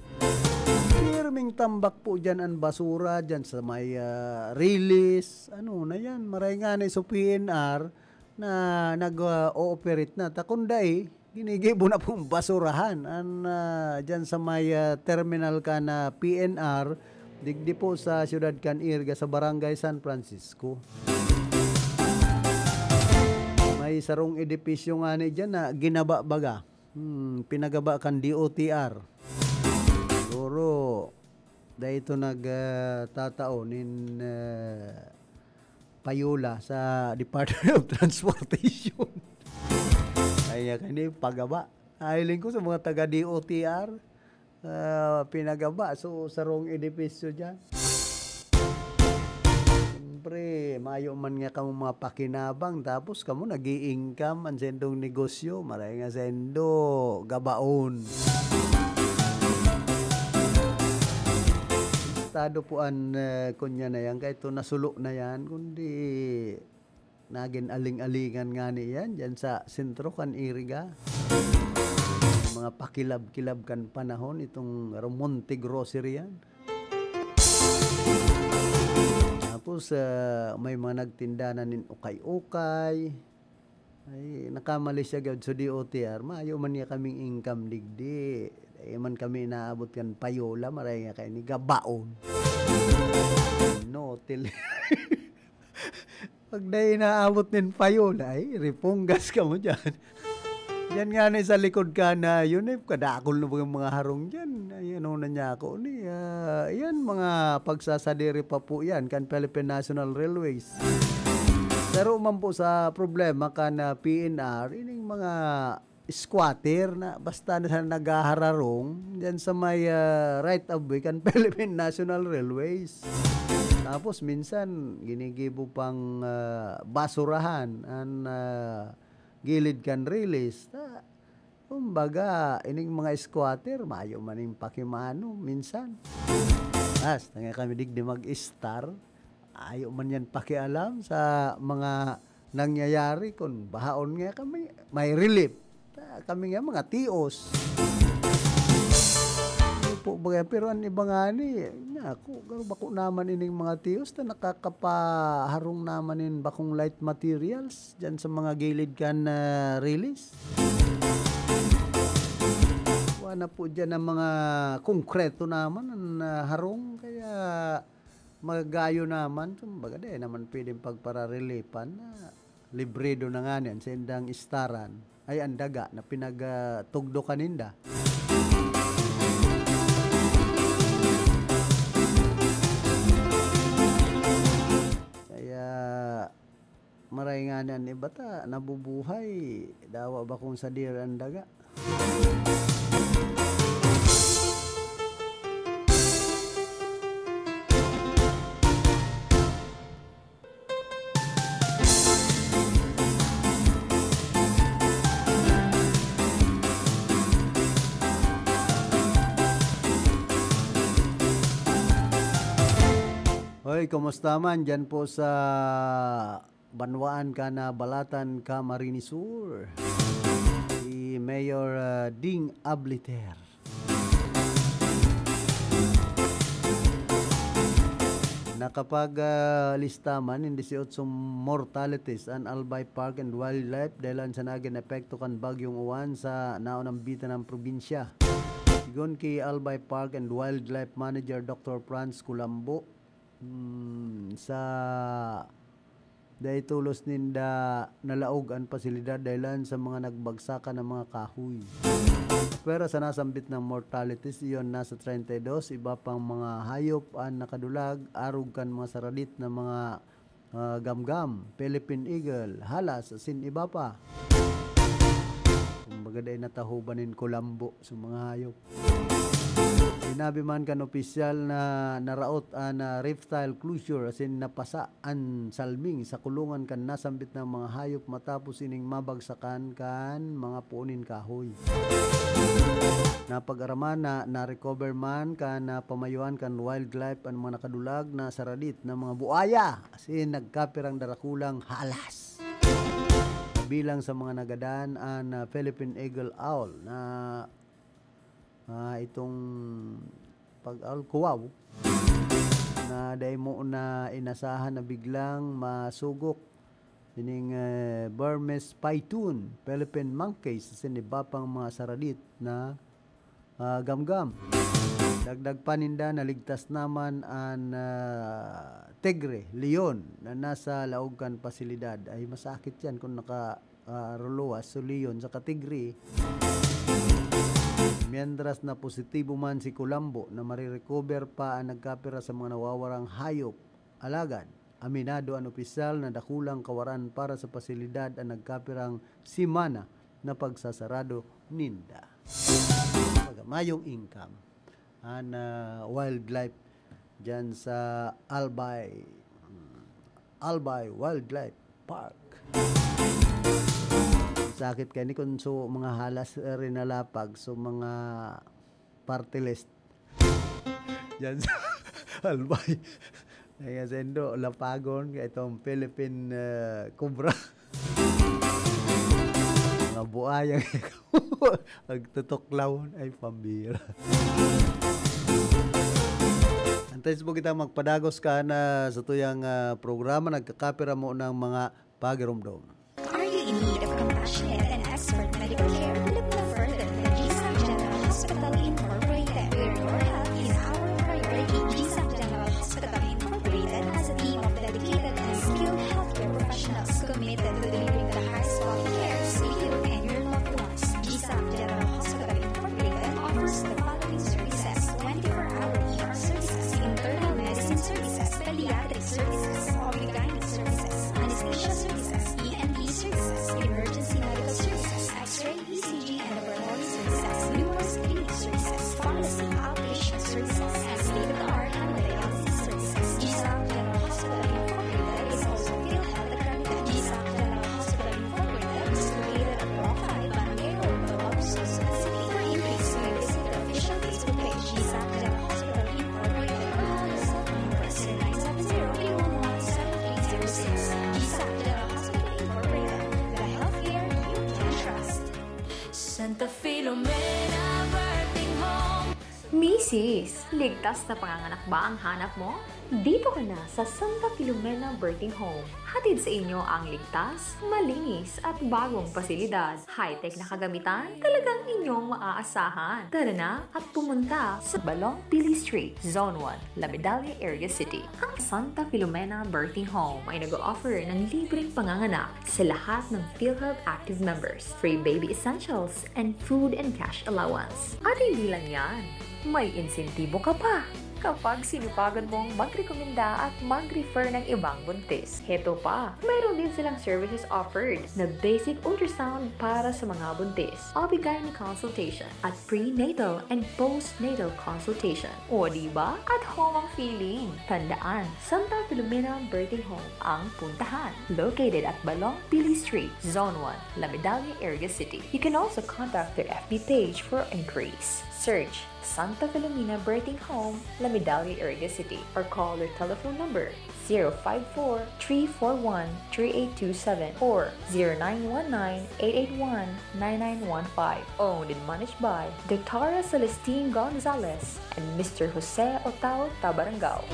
Perming tambak po dyan ang basura dyan sa may release. Ano na yan, maray nga na sa PNR na nag-ooperate na. Takunday, ginigibo na pong basurahan dyan sa may terminal ka na PNR digdi po sa Ciudad Can Iriga sa Barangay San Francisco. May sarong edipisyo nga ni dyan na ginaba baga. Pinagaba kan DOTR. Siguro dahil ito nagtataonin payola sa Department of Transportation. Kaya kani pagaba. Ahiling ko sa mga taga DOTR. Pinagaba. So, sarong edipisyo dyan. Siyempre, mayo man nga kamo mga pakinabang. Tapos kamo nag-i-income ang sendong negosyo. Maray nga sendo gabaon. Estado po ang kunya na yan. Kahit ito nasulo na yan. Kundi naging aling-alingan nga niyan. Dyan sa sentro kan Iriga. Mga pakilab-kilab kan panahon itong Monte Grocery yan. Tapos may mga nagtinda na nin ukay-ukay. Ay nakamali siya gawd sa DOTR. Maayo man niya kaming income digdi. Ay man kami naabot kan payola maray nga kay ni gabaon. No till pag day naabot nin payola ay riponggas ka mo diyan. Yan nga na sa likod ka na yun kadakol na mga harong dyan. Ayan na niya ako. Yan mga pagsasadiri pa po yan kan Philippine National Railways. Pero man po sa problema ka na PNR, ining mga squatter na basta na nagahararong dyan sa may right of way kan Philippine National Railways. Tapos minsan ginigibo pang basurahan ang gilid kan release. Kumbaga, ining mga squatter, mayo man yung pakimano minsan. Nga kami digdi mag-star, ayo man yan pakialam sa mga nangyayari kung bahaon nga kami, may relief. Kami nga mga tios. Po bagay, pero ang iba nga ni, bako naman ining mga tios na nakakapaharong naman in bakong light materials dyan sa mga gilid kan release. Na po dyan ang mga konkreto naman ang harong, kaya magayo naman. Kumbaga naman pwedeng pagpararelipan na libredo na nga niyan sa indang istaran ay ang daga na pinagtugdo kaninda. Kaya maray nga niyan iba ta nabubuhay dawa ba kung sa dir ang daga. Hoy, kumusta man dyan po sa Banwaan ka na Balatan, Camarines Sur. Si Mayor Ding Abliter. Nakapag-lista man in 18 mortalities ang Albay Park and Wildlife dahil sa naging epekto kan Bagyong Uwan sa naunang bitan ng probinsya. Sigon kay Albay Park and Wildlife Manager Dr. Franz Culambo, sa dahil tulos ninda nalaog ang pasilidad dahil sa mga nagbagsakan ng mga kahoy. Pero sa nasambit ng mortalities, iyon nasa 32, iba pang mga hayop ang nakadulag, arog kan mga saradit na mga gamgam, Philippine Eagle, halas, asin iba pa. Kumbaga dahil natahubanin Culambo sa mga hayop. Sinabi man kan opisyal na naraot ang reptile closure asin napasa ang salming sa kulungan kan nasambit ng mga hayop matapos ining mabagsakan kan mga puunin kahoy. Napag-araman na recover man kan pamayuan kan wildlife ang mga nakadulag na saradit ng mga buaya asin nagkapirang darakulang halas. Bilang sa mga nagadaan ang Philippine Eagle Owl na itong pag-alkuwaw na dahil mo na inasahan na biglang masugok ining Burmese python, Philippine monkeys, siniba pang mga saradit na gamgam. Dagdag paninda naligtas naman ang tigre, leon na nasa laogan pasilidad. Ay masakit yan kung nakaruluwas so leon sa katigre. Mientras na positibo man si Culambo na marirecover pa ang nagkapira sa mga nawawarang hayop, alagad, aminado ang opisyal na dakulang kawaran para sa pasilidad ang nagkapirang simana na pagsasarado ninda. Mayong income ang wildlife dyan sa Albay Wildlife Park. Sakit kaya ni kung so mga halas rin nalapag so mga party list dyan sa Albay. Kaya sendo lapagon kaya itong Philippine Cobra. Mga buaya nagtutuklaw ay pambira. Antes mo kita magpadagos ka na sa tuyang programa nagkakapira mo ng mga pagirumdom.
Are you in need of compassionate and expert medical care? Look no further than GSAP General Hospital Incorporated, where your health is our priority. GSAP General Hospital Incorporated has a team of dedicated and skilled healthcare professionals committed to delivering the highest quality care to you and your loved ones. GSAP General Hospital Incorporated offers the following services: 24-hour ER services, internal medicine services, pediatric services, OB/GYN services, anesthesia services, ENT services, emergency medical services, X-ray, ECG, and laboratory services, numerous clinic services, pharmacy, outpatient
Santa Filomena Birthing Home.
Mrs., ligtas na panganganak ba ang hanap mo? Dito ka na sa Santa Filomena Birthing Home. Hatid sa inyo ang ligtas, malinis at bagong pasilidad. High-tech na kagamitan, talagang inyong maaasahan. Tara na at pumunta sa Balong Pili Street, Zone 1, La Medalla Area City. Ang Santa Filomena Birthing Home ay nag-o-offer ng libreng panganganak sa lahat ng PhilHealth active members, free baby essentials, and food and cash allowance. At hindi lang yan, may insentibo ka pa kapag sinupagan mong magrekomenda at mag-refer ng ibang buntis. Heto pa, mayroon din silang services offered na basic ultrasound para sa mga buntis, OB-GYN consultation, at prenatal and postnatal consultation. O diba? At home ang feeling. Tandaan, Santa Filomena Birthing Home ang puntahan. Located at Balong Pili Street, Zone 1, La Medalla Area City. You can also contact their FB page for inquiries. Search Santa Filomena Birthing Home, La Medalla Area City, or call their telephone number 054-341-3827 or 0919-881-9915. Owned and managed by Dr. Celestine Gonzalez and Mr. Jose Otao Tabarangao.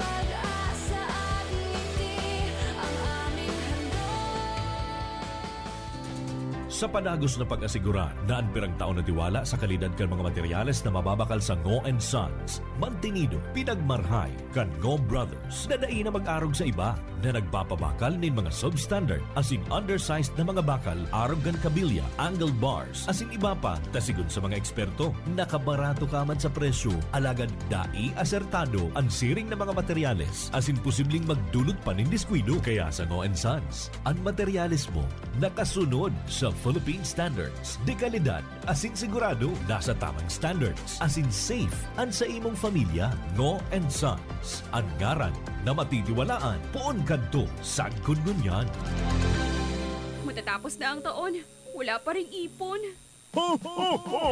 Sa panagos na pag-asigura na ang pirang taon na tiwala sa kalidad kan mga materyales na mababakal sa Ngo & Sons, mantinido, pinagmarhay kan Ngo Brothers na dai na mag-arog sa iba na nagpapabakal nin mga substandard asin undersized na mga bakal arog kan kabilya, angled bars asin iba pa tasigon sa mga eksperto nakabarato kaman sa presyo alagad dai asertado ang siring na mga materyales asin posibleng magdulot pa nin diskwido kaya sa Ngo & Sons ang materyales mo nakasunod sa Philippine standards. De kalidad, asin sigurado, nasa tamang standards. Asin safe, ang sa imong pamilya, Ngo & Sons. Ang ngaran na matitiwalaan, poon kadto, sad kun ngunyan.
Matatapos na ang taon, wala pa ring ipon.
Ho, ho, ho!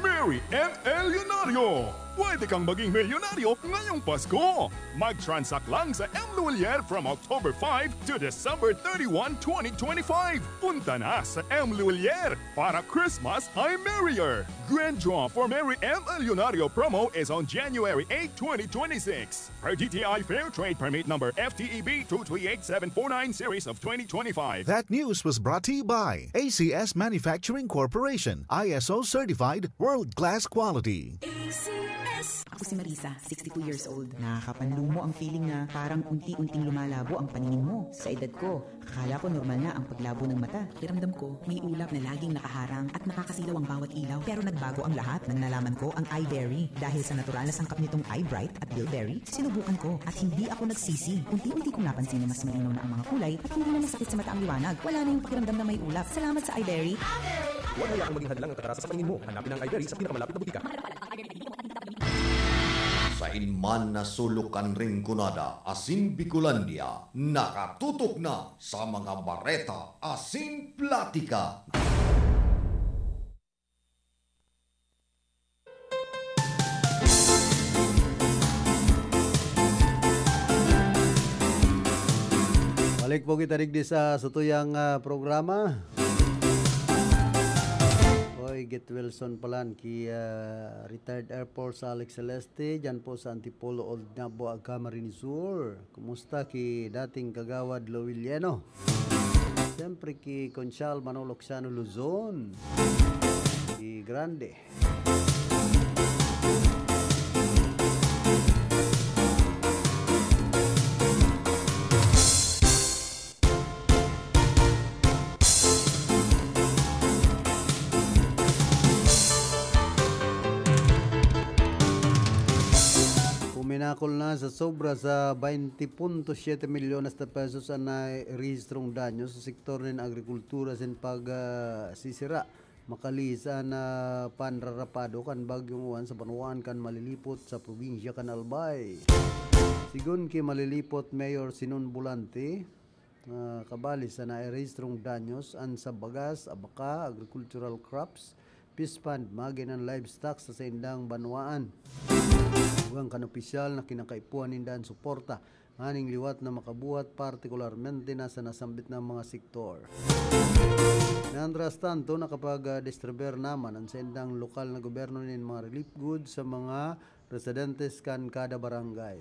Mary and El Leonario! Pwede kang maging milyonaryo ngayong Pasko! Mag-transact lang sa M. Luwalier from October 5 to December 31, 2025! Punta na sa M. Luwalier para Christmas ay merrier! Grand draw for Mary M. El Leonario promo is on January 8, 2026. Per DTI Fair Trade Permit number FTEB 238749 series of 2025.
That news was brought to you by ACS Manufacturing Corporation, ISO certified world-class quality.
Ako si Marisa, 62 years old. Nakakapanlumo mo ang feeling na parang unti-unting lumalabo ang paningin mo. Sa edad ko, akala ko normal na ang paglabo ng mata. Kiramdam ko, may ulap na laging nakaharang at nakakasilaw ang bawat ilaw. Pero nagbago ang lahat nang nalaman ko ang iBerry. Dahil sa natural na sangkap nitong iBright at Bilberry, sinubukan ko at hindi ako nagsisi. Unti-unti kong napansin na mas malinaw na ang mga kulay at hindi na masakit sa mata ang liwanag. Wala na yung pakiramdam na may ulap. Salamat sa iBerry.
Huwag hayaan maging hadlang ang katarasa sa paningin mo. Hanapin ang iBerry sa pinakamalapit na butika.
Sa inman na sulukan ring kunada, asin Bicolandia, nakatutok na sa mga bareta, asin platika.
Balik po kita digdi sa sutuyang programa. Get Wilson Palan ki retired Air Force Alex Celeste dyan po sa Antipolo Old Nabo Camarines Sur. Kumusta ki dating kagawad Lowiliano? Siyempre ki Conchal Manoloxiano Luzon, ki Grande. Minakol na sa sobra sa 20.7 milyones na pesos na rehistrong danyo sa sektor ng agrikultura sin pagsisira makalisa na panrarapado kan bagyong uwan sa Panuan kan malilipot sa probinsya kan Albay. Sigun ki malilipot Mayor Sinon Bulante kabali sa na-rehistrong danyos an sa bagas, abaka, agricultural crops, peace fund, magin ang livestock sa indang banwaan. Huwag kan opisyal na kinakaipuan nindaan suporta aning liwat na makabuhat partikularmente na sa nasambit ng mga sektor. Mientras tanto, nakapag-distribuer naman ang sendang lokal na gobyerno ng mga relief goods sa mga residentes kan kada barangay.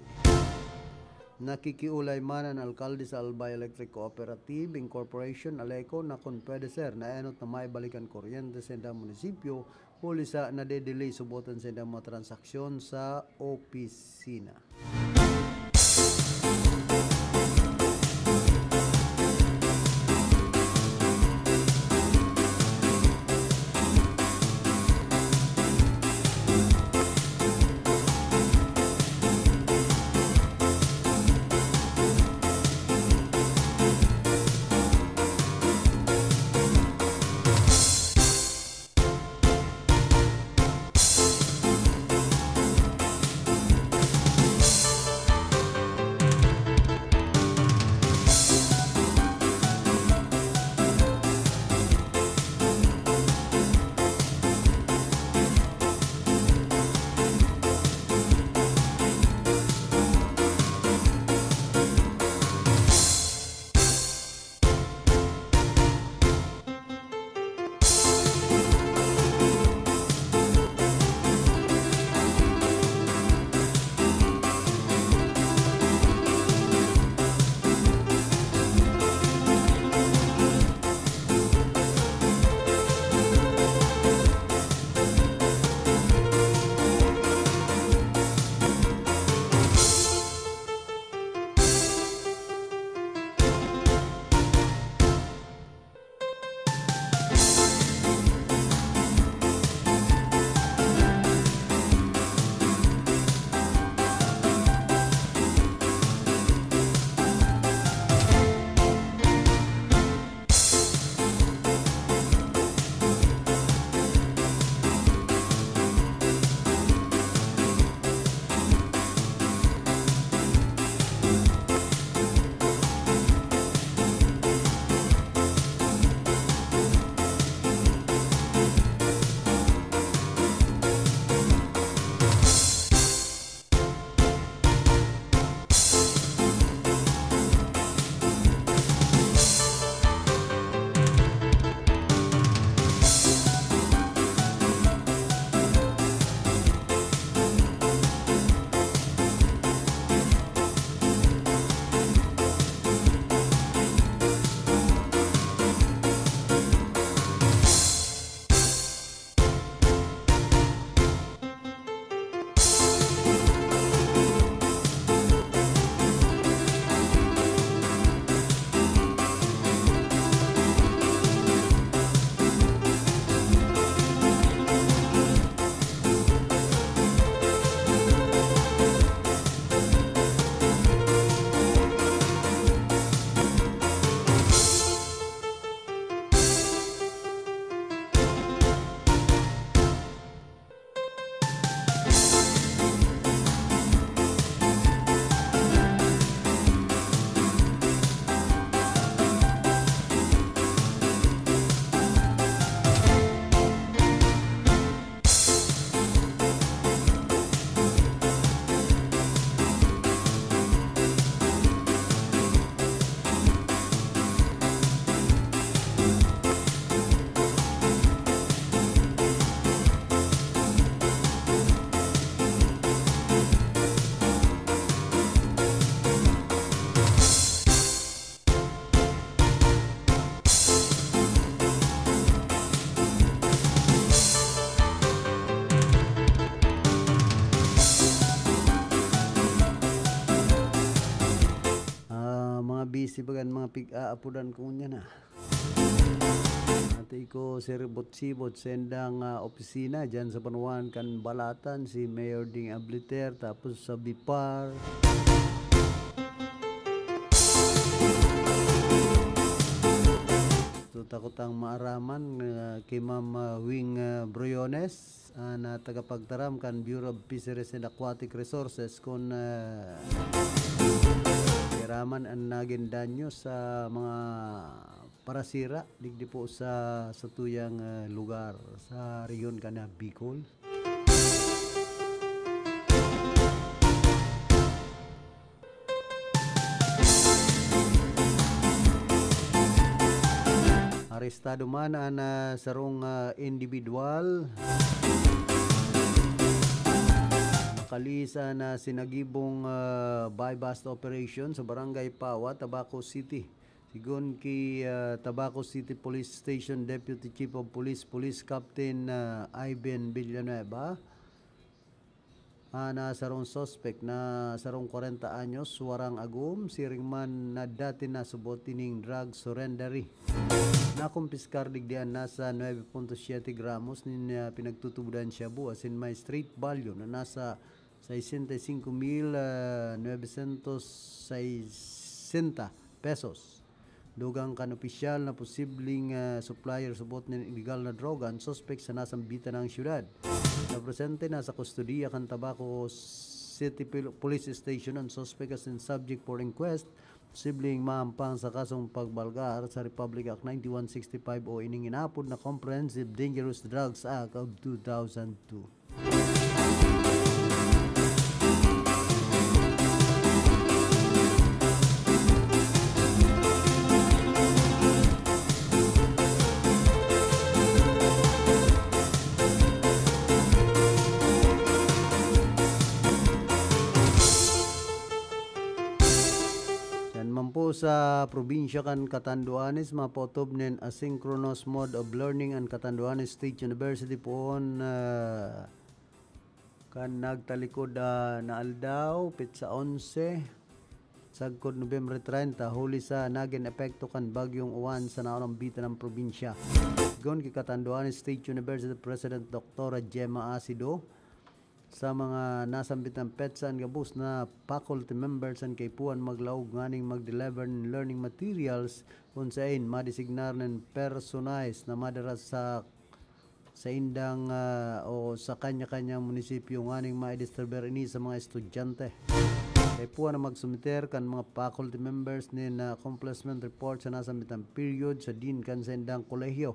Nakikiulay man ang alkalde sa Albay Electric Cooperative Incorporation Aleco na kung pwede sir na enot na maibalikan kuryente sa indang munisipyo huli sa nade-delay subotan sa indang mga transaksyon sa opisina. busy bagan mga pig-aapudan ko niya na. Ati ko siribot-sibot sendang opisina dyan sa Panuan kan Balatan si Mayor Ding Abliter, tapos sa Bipar. Takot ang maaraman kay Ma'am Wing Briones na tagapagtaram kan Bureau of Fisheries and Aquatic Resources kung kiraman ang naging danyo sa mga parasira digdi po sa tuyang lugar sa rehiyon kana Bicol. arestado man ang sarong individual. Nakalisa na sinagibong buy-bust operation sa Barangay Pawa, Tabaco City. Sigon kay Tabaco City Police Station Deputy Chief of Police, Police Captain Ivan Villanueva, na sarong suspect na sarong 40 anyos, warang agum, siring man na dati na subot ining drug surrendery. Nakumpiskar digdian nasa 9.7 gramos nin pinagtutubudan siya buasin may street value na nasa 65,960 pesos. Dugang kan opisyal na posibleng supplier subot ng illegal na droga ang suspect sa nasambitan ng syudad. Napresente na sa kustodiya kan Tabaco City Police Station ang suspect as in subject for inquest, posibleng maampang sa kasong pagbalgar sa Republic Act 9165 o ining inapod na Comprehensive Dangerous Drugs Act of 2002. Sa probinsya kan Catanduanes, mapotob nin asynchronous mode of learning ang Catanduanes State University poon kan nagtalikod na aldaw pitsa 11 sagkod Nobyembre 30 huli sa naging epekto kan bagyong uwan sa naunang bitan ng probinsya. Gon kay Catanduanes State University President Dr. Gemma Acido sa mga nasambit ng petsan gabus na faculty members ang kaipuan maglaog nganing mag-deliver ng learning materials kung saan madesignar ng personalized na madara sa indang o sa kanya-kanyang munisipyo nganing ma-distribuer ini sa mga estudyante. Kaipuan na magsumiter kan mga faculty members ni na complacement report sa nasambit ng period sa din kan sa indang kolehyo.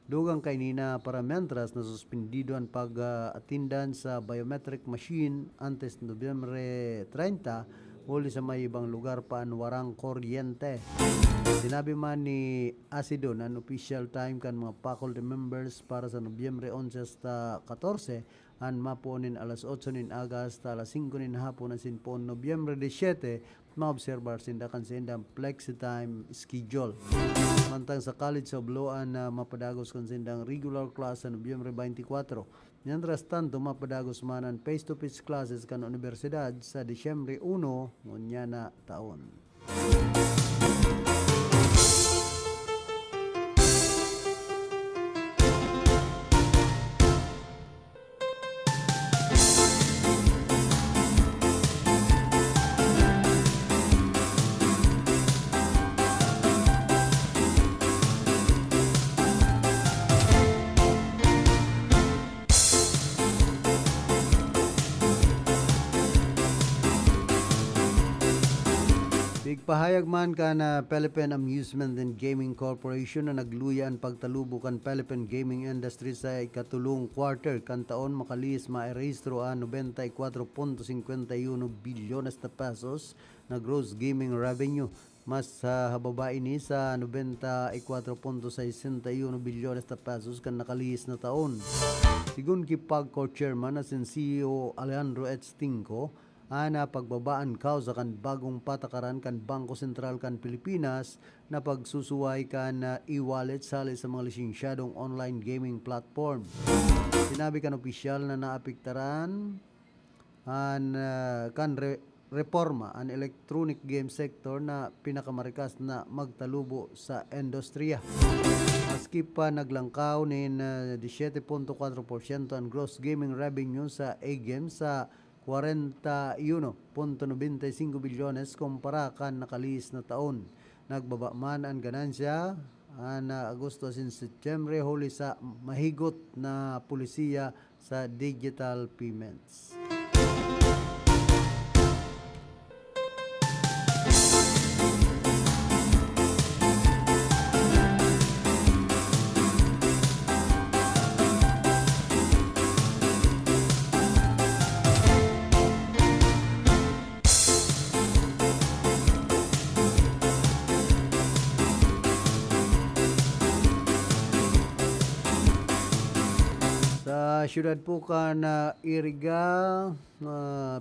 Dugang kay nina para mentras na suspendido ang pag-atindan sa biometric machine antes Nobyembre 30 huli sa may ibang lugar pa ang warang kuryente. Sinabi man ni Acido na official time kan mga faculty members para sa Nobyembre 11 hasta 14 ang mapunin alas 8 nin aga hasta alas 5 nin hapon ang sinpon Nobyembre 17 maobserbar sindakan sa indang flexi time schedule. Mantang sa College of Law na mapadagos kan sindang regular class sa Nobyembre 24. Mientras tanto mapadagos man ang face-to-face classes kan universidad sa Disyembre 1 ngunya na taon. Pahayag man ka na Philippine Amusement and Gaming Corporation na nagluya ang pagtalubukan Philippine Gaming Industry sa ikatulong quarter kan taon makalis mairehistro ang 94.51 bilyones na pesos na gross gaming revenue. Mas hababa ini sa 94.61 bilyones na pesos kan nakalihis na taon. Sigun ki PAGCOR Chairman na CEO Alejandro H. Tinco, ana pagbabaan kausa kan bagong patakaran kan Bangko Sentral kan Pilipinas na pagsusuway kan e-wallet sali sa mga lisensyadong online gaming platform. Sinabi kan opisyal na naapektaran kan reforma ang electronic game sector na pinakamarikas na magtalubo sa industriya. Maski pa naglangkaw nin 17.4% ang gross gaming revenue sa A-Games sa 41.95 bilyones kumpara kan nakalihis na taon. Nagbaba man ang ganansya na Agosto sin Setyembre huli sa mahigot na pulisiya sa digital payments. Sa syudad po ka na Iriga,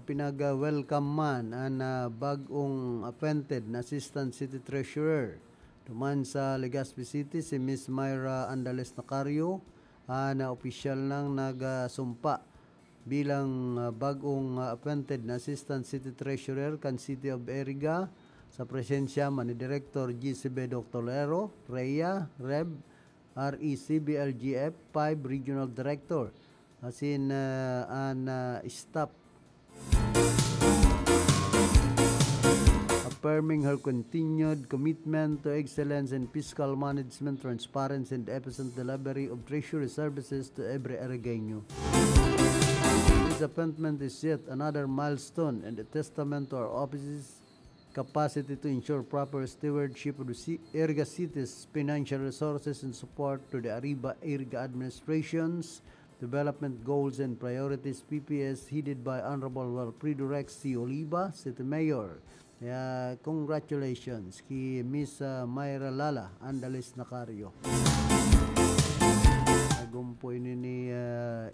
pinag-welcome man ang bagong appointed na Assistant City Treasurer. Tuman sa Legazpi City si Miss Myra Andales Nacario na opisyal nang nagsumpa bilang bagong appointed na Assistant City Treasurer kan City of Iriga sa presensya man ni Director GCB Dr. Lero, Rhea, Reb, RECBLGF 5 Regional Director as in staff affirming her continued commitment to excellence in fiscal management, transparency, and efficient delivery of treasury services to every Irigeño. This appointment is yet another milestone and a testament to our office's capacity to ensure proper stewardship of the Iriga City's financial resources and support to the Iriga administration's development goals and priorities. PPS headed by Honorable Wilfredo Rex C. Oliva, City Mayor. Congratulations kay Miss Myra Lala Andales Nacario. Nagumpoy ni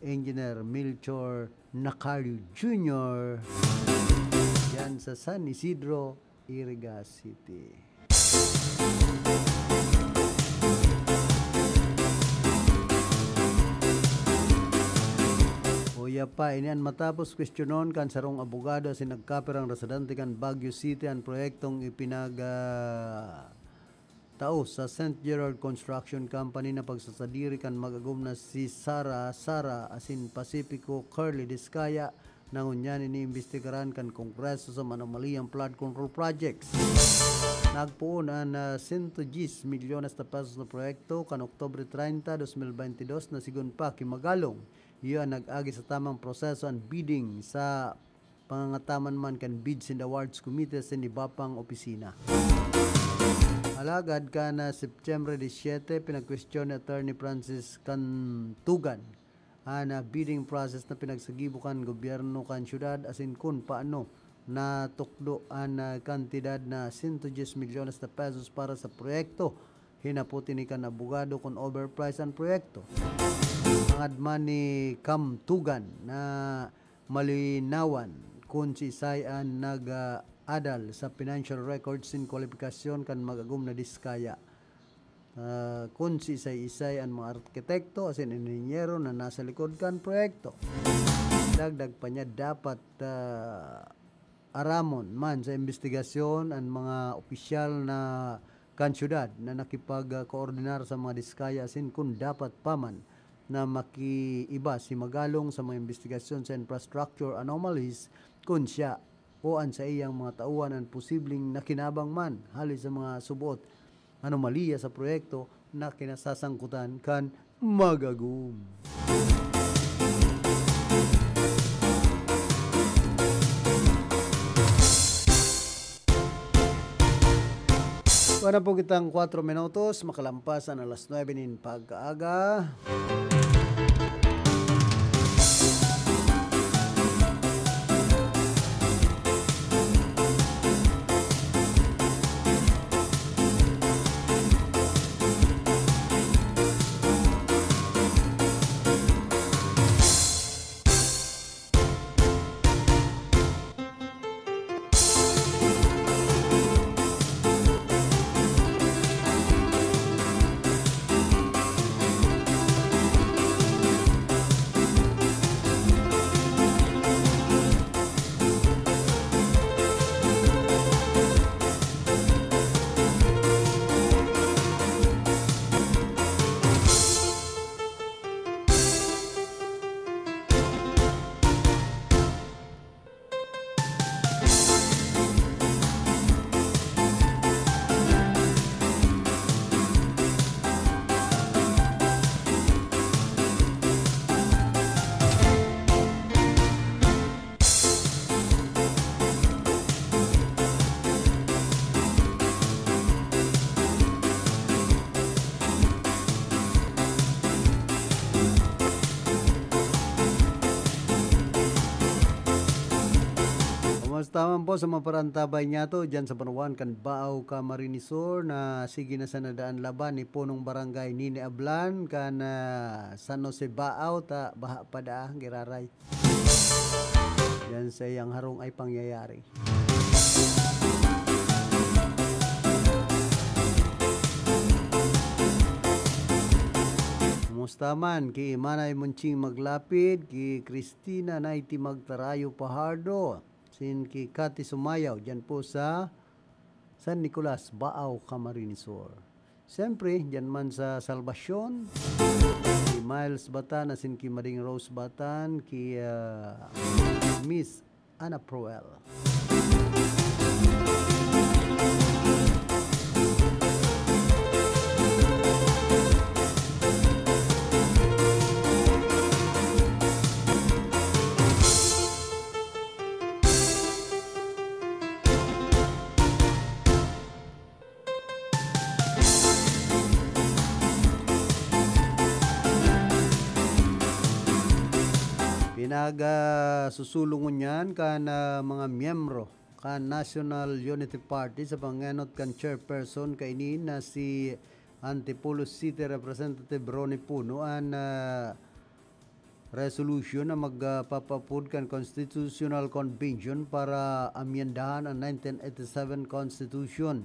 Engineer Melchor Nacario Jr. yan sa San Isidro, Iriga City. Uya pa, inian matapos kwestiyonon kan sarong abogado si nagkaperang residente kan Baguio City ang proyektong tao sa St. Gerard Construction Company na pagsasadiri kan magagum na si Sara asin Pacifico Curly Discaya na ngunyan iniimbestigaran kan Kongreso sa manomaliyang flood control projects. Nagpuon ang 110 milyones na pesos na proyekto kan Oktubre 30, 2022 na sigun pa kimagalong. Iyon nag-agi sa tamang proseso ang bidding sa pangangataman man kan Bids and Awards Committee sa nibapang opisina. Alagad ka na September 17, pinag-question ni Attorney Francis Cantugan ang bidding process na pinagsagibukan gobyerno kan syudad asin kun paano na tukdo ang kantidad na 110 milyones na pesos para sa proyekto. Hinaputi ni kan abogado kung overpriced ang proyekto. Pangadman ni Cantugan na malinawan kung si Isayan nag-adal sa financial records in kwalifikasyon kan magagum na diskaya. Kung si Isay ang mga arkitekto asin inhinyero na nasa likod kan proyekto. Dagdag pa niya dapat aramon man sa investigasyon ang mga opisyal na kan syudad na nakipag-koordinar sa mga diskaya asin kung dapat paman na makiiba si Magalong sa mga investigasyon sa infrastructure anomalies kung siya o an sa iyang mga tauhan ang posibleng nakinabang man halis sa mga subuot anomaliya sa proyekto na kinasasangkutan kan magagum. Wala po kitang 4 minutos, makalampasan alas 9 nin pagkaaga. Kumusta man po sa mga parantabay niya to dyan sa Panawan kan Baaw ka Marinisor na sige na sa nadaan laban ni punong barangay Nini Ablan kan San Jose Baaw ta baha pada giraray. Yan sa iyang harong ay pangyayari. Kumusta man ki Manay Munching maglapid ki Christina na iti magtarayo pahardo. Sin ki Kati Sumayaw dyan po sa San Nicolas, Baaw, Camarinesor. Siyempre, dyan man sa Salvacion, ki Miles Batan, asin ki Maring Rose Batan, ki Miss Ana Proel. Susulungon yan kan mga miyembro kan National Unity Party sa panganot kan chairperson kainin na si Antipolo City Representative Ronnie Puno an resolution na magpapapud kan Constitutional Convention para amyendahan ang 1987 Constitution.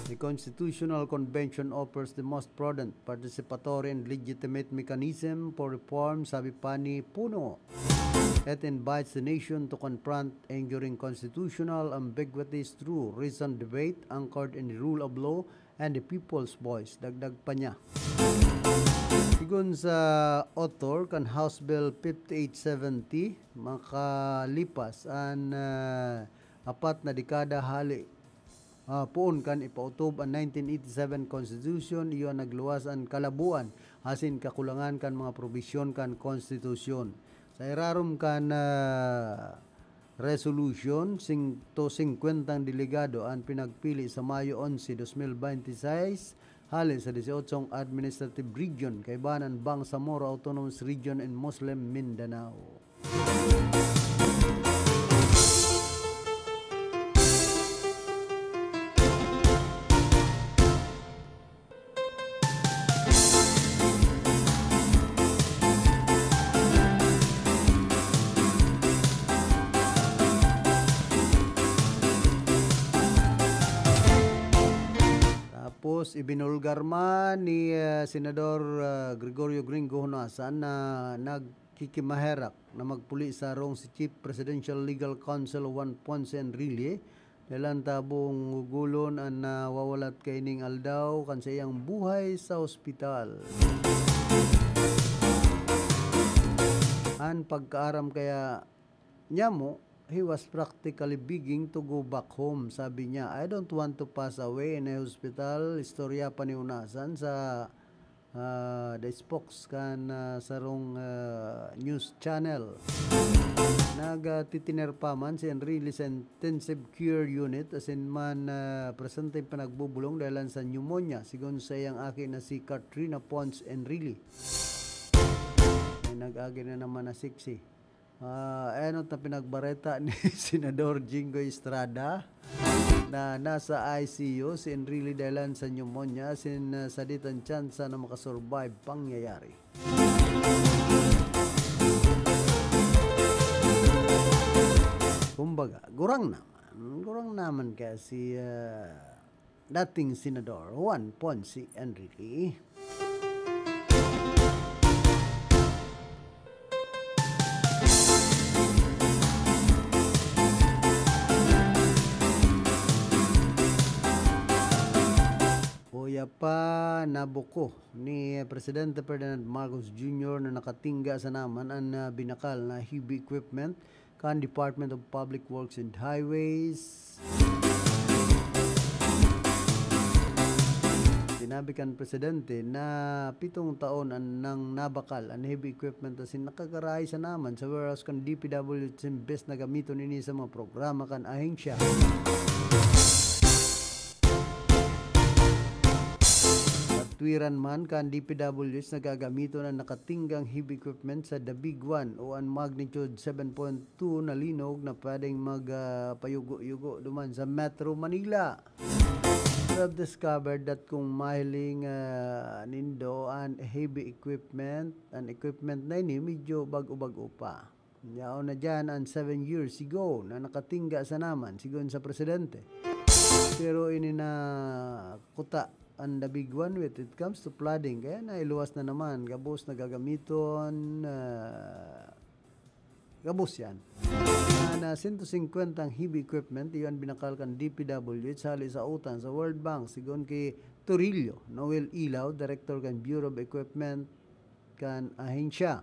The Constitutional Convention offers the most prudent, participatory, and legitimate mechanism for reform, sabi pa ni Puno. It invites the nation to confront enduring constitutional ambiguities through reasoned debate anchored in the rule of law and the people's voice. Dagdag pa niya. Sigun sa author kan House Bill 5870, makalipas ang 4 na dekada hali poon kan ipautob ang 1987 Constitution, iyon nagluwas ang kalabuan asin kakulangan kan mga probisyon kan Constitution. Sa irarom kan resolution, 150 delegado ang pinagpili sa Mayo 11, 2026 hali sa 18 administrative region kay Banan Bangsamoro Autonomous Region in Muslim Mindanao. Ibinulgar man ni Senador Gregorio Gringo Honasan na nagkikimaherak na magpuli sa rong si Chief Presidential Legal Counsel Juan Ponce Enrile dalang tabong gulon ang nawawalat kay Ning Aldaw kan sa iyang buhay sa ospital. Ang pagkaaram kaya niya mo, he was practically begging to go back home. Sabi niya, I don't want to pass away in a hospital. Istorya pa ni Unasan sa the spokes kan sarong news channel. Nagtitiner pa man si Enrile sa intensive care unit as in man presente panagbubulong dahil sa pneumonia. Sigon sa iyang aki na si Katrina Ponce Enrile. Nag-agi na naman na 6. Ano na pinagbareta ni Senador Jingo Estrada na nasa ICU si Enrile dahil sa pneumonia sin sa ditan tsansa na makasurvive pangyayari. Kumbaga, gurang naman kaya si dating Senador Juan Ponce Enrile. Pa nabuko ni Presidente Ferdinand Marcos Jr. na nakatingga sa naman ang binakal na heavy equipment kan Department of Public Works and Highways. Sinabi kan Presidente na 7 taon nang nabakal ang heavy equipment asin nakagaray sa naman sa warehouse kan DPWH imbes na gamiton ini sa mga programa kan ahensya. Tuwiran man kan DPWH na gagamito na nakatinggang heavy equipment sa The Big One o ang magnitude 7.2 na linog na pwedeng magpayugo-yugo duman sa Metro Manila. We have discovered that kung mahiling nindo ang heavy equipment, ang equipment na ini medyo bago-bago pa. Yaon na dyan ang 7 years ago na nakatingga sa naman, sigon sa presidente. Pero ini na kuta ang The Big One when it comes to flooding. Kaya nailuwas na naman, gabos na gagamiton, gabos yan. Na 150 ang heavy equipment, iyon binakal kan DPWH hali sa utan sa World Bank, sigon kay Torillo, Noel Ilaw, Director kan Bureau of Equipment kan ahensya.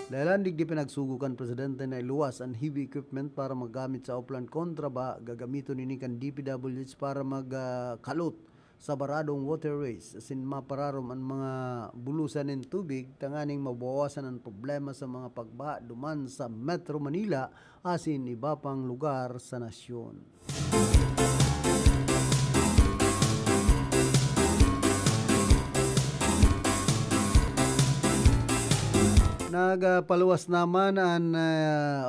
Dahil di pinagsugukan presidente na iluwas ang heavy equipment para magamit sa upland kontra ba gagamito nini kan DPWH para magkalot sa baradong waterways asin mapararom ang mga bulusan ng tubig tanganing mabawasan ang problema sa mga pagbaha duman sa Metro Manila asin iba pang lugar sa nasyon. Nagpaluwas naman ang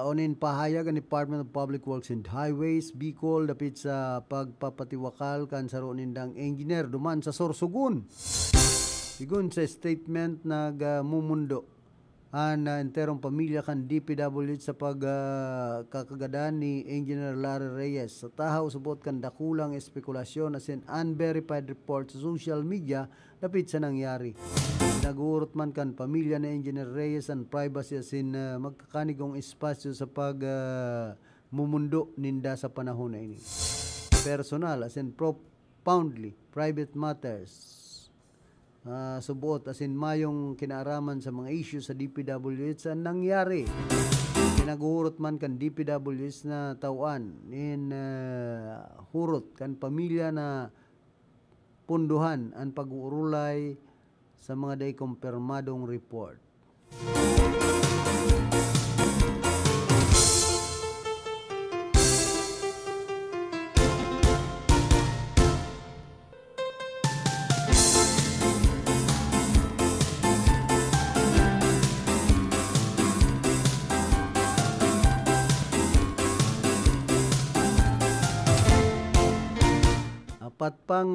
onin pahayag ang Department of Public Works and Highways Bicol dapit sa pagpapatiwakal kan sa nindang engineer duman sa Sorsogon. Sigun sa statement nagmumundo ang enterong pamilya kan DPWH sa pagkakagadan ni Engineer Larry Reyes. Sa tahaw subot kan dakulang espekulasyon asin unverified report sa social media dapit sa nangyari. Nagurot man kan pamilya ni Engineer Reyes ang privacy asin magkakanigong espasyo sa mumundo ninda sa panahon na ini. Personal asin profoundly private matters. Subuot asin mayong kinaaraman sa mga issues sa DPWH ang nangyari. Pinagurot man kan DPWH na tauan in hurot kan pamilya na punduhan ang pag-uurulay sa mga day kumpirmadong report. Apat pang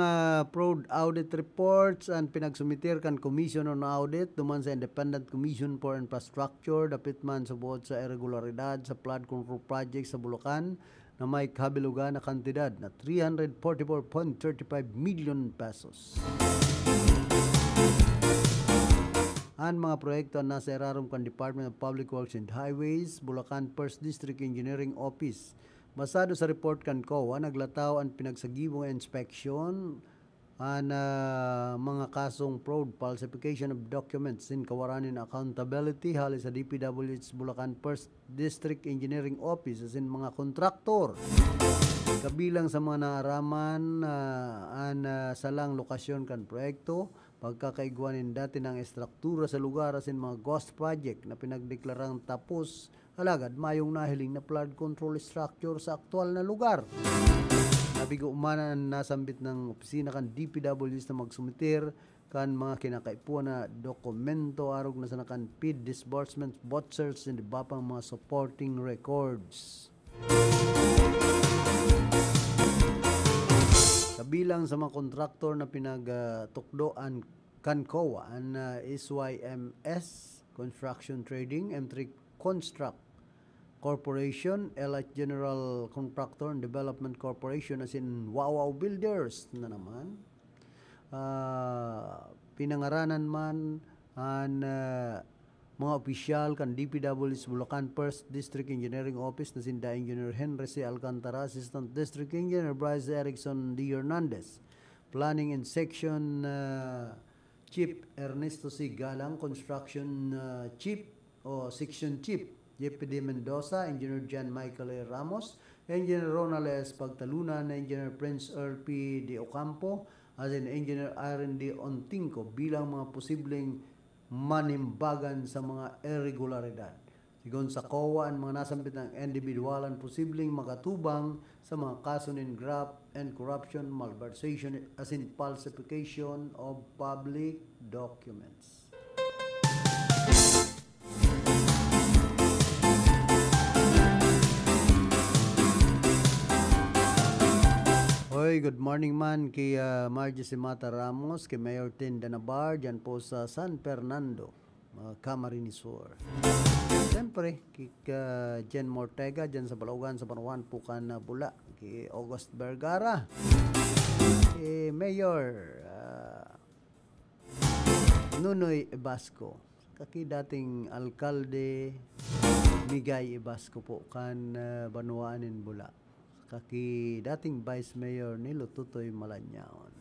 fraud audit reports ang pinagsumitir kan Commission on Audit duman sa Independent Commission for Infrastructure dapit man subuot sa irregularidad sa flood control project sa Bulacan na may kabilugan na kantidad na 344.35 million pesos. Ang mga proyekto na nasa irarom kan Department of Public Works and Highways, Bulacan 1st District Engineering Office. Basado sa report kan COA, naglataw ang pinagsagibong inspection ang mga kasong fraud, falsification of documents, sin kawaranin accountability hali sa DPWH Bulacan 1st District Engineering Office sin mga kontraktor. Kabilang sa mga naaraman ang salang lokasyon kan proyekto, pagkakaiguanin dati ng estruktura sa lugar sin mga ghost project na pinagdeklarang tapos halagad mayong nahiling na flood control structure sa aktual na lugar. Nabigo umana ang nasambit ng opisina kan DPWH na magsumitir kan mga kinakaipuan na dokumento arog na sa nakan PID disbursements, vouchers, and iba pang mga supporting records. Kabilang sa mga kontraktor na pinagtukdoan kan COA ang SYMS Construction Trading, M3 Construct Corporation, Elite General Contractor and Development Corporation as in Wawaw Builders na naman. Pinangaranan man ang mga opisyal kan DPWH Bulacan 1st District Engineering Office na sinda Engineer Henry C. Alcantara, Assistant District Engineer Bryce Erickson D. Hernandez, Planning and Section Chief Ernesto C. Galang, Construction Chief o Section Chief JPD Mendoza, Engineer John Michael A. Ramos, Engineer Ronald S. Pagtalunan, Engineer Prince R.P. De Ocampo, as in Engineer Aaron D. Ontinco bilang mga posibleng manimbagan sa mga irregularidad. Sigon sa COA ang mga nasambit ng individualan posibleng makatubang sa mga kaso ng graft and corruption, malversation as in falsification of public documents. Hoy, good morning man kay Margie Simata Ramos, kay Mayor Tin Danabar, dyan po sa San Fernando, Camarines Sur. Siyempre, kay Jen Mortega, dyan sa Balawan, sa Panawan, Pukan na Bula, kay August Vergara, kay Mayor Nunoy Ebasco, kay dating Alkalde Migay Ebasco po, kan Banuanin Bula, kaki dating Vice Mayor ni Lututoy Malanyaon.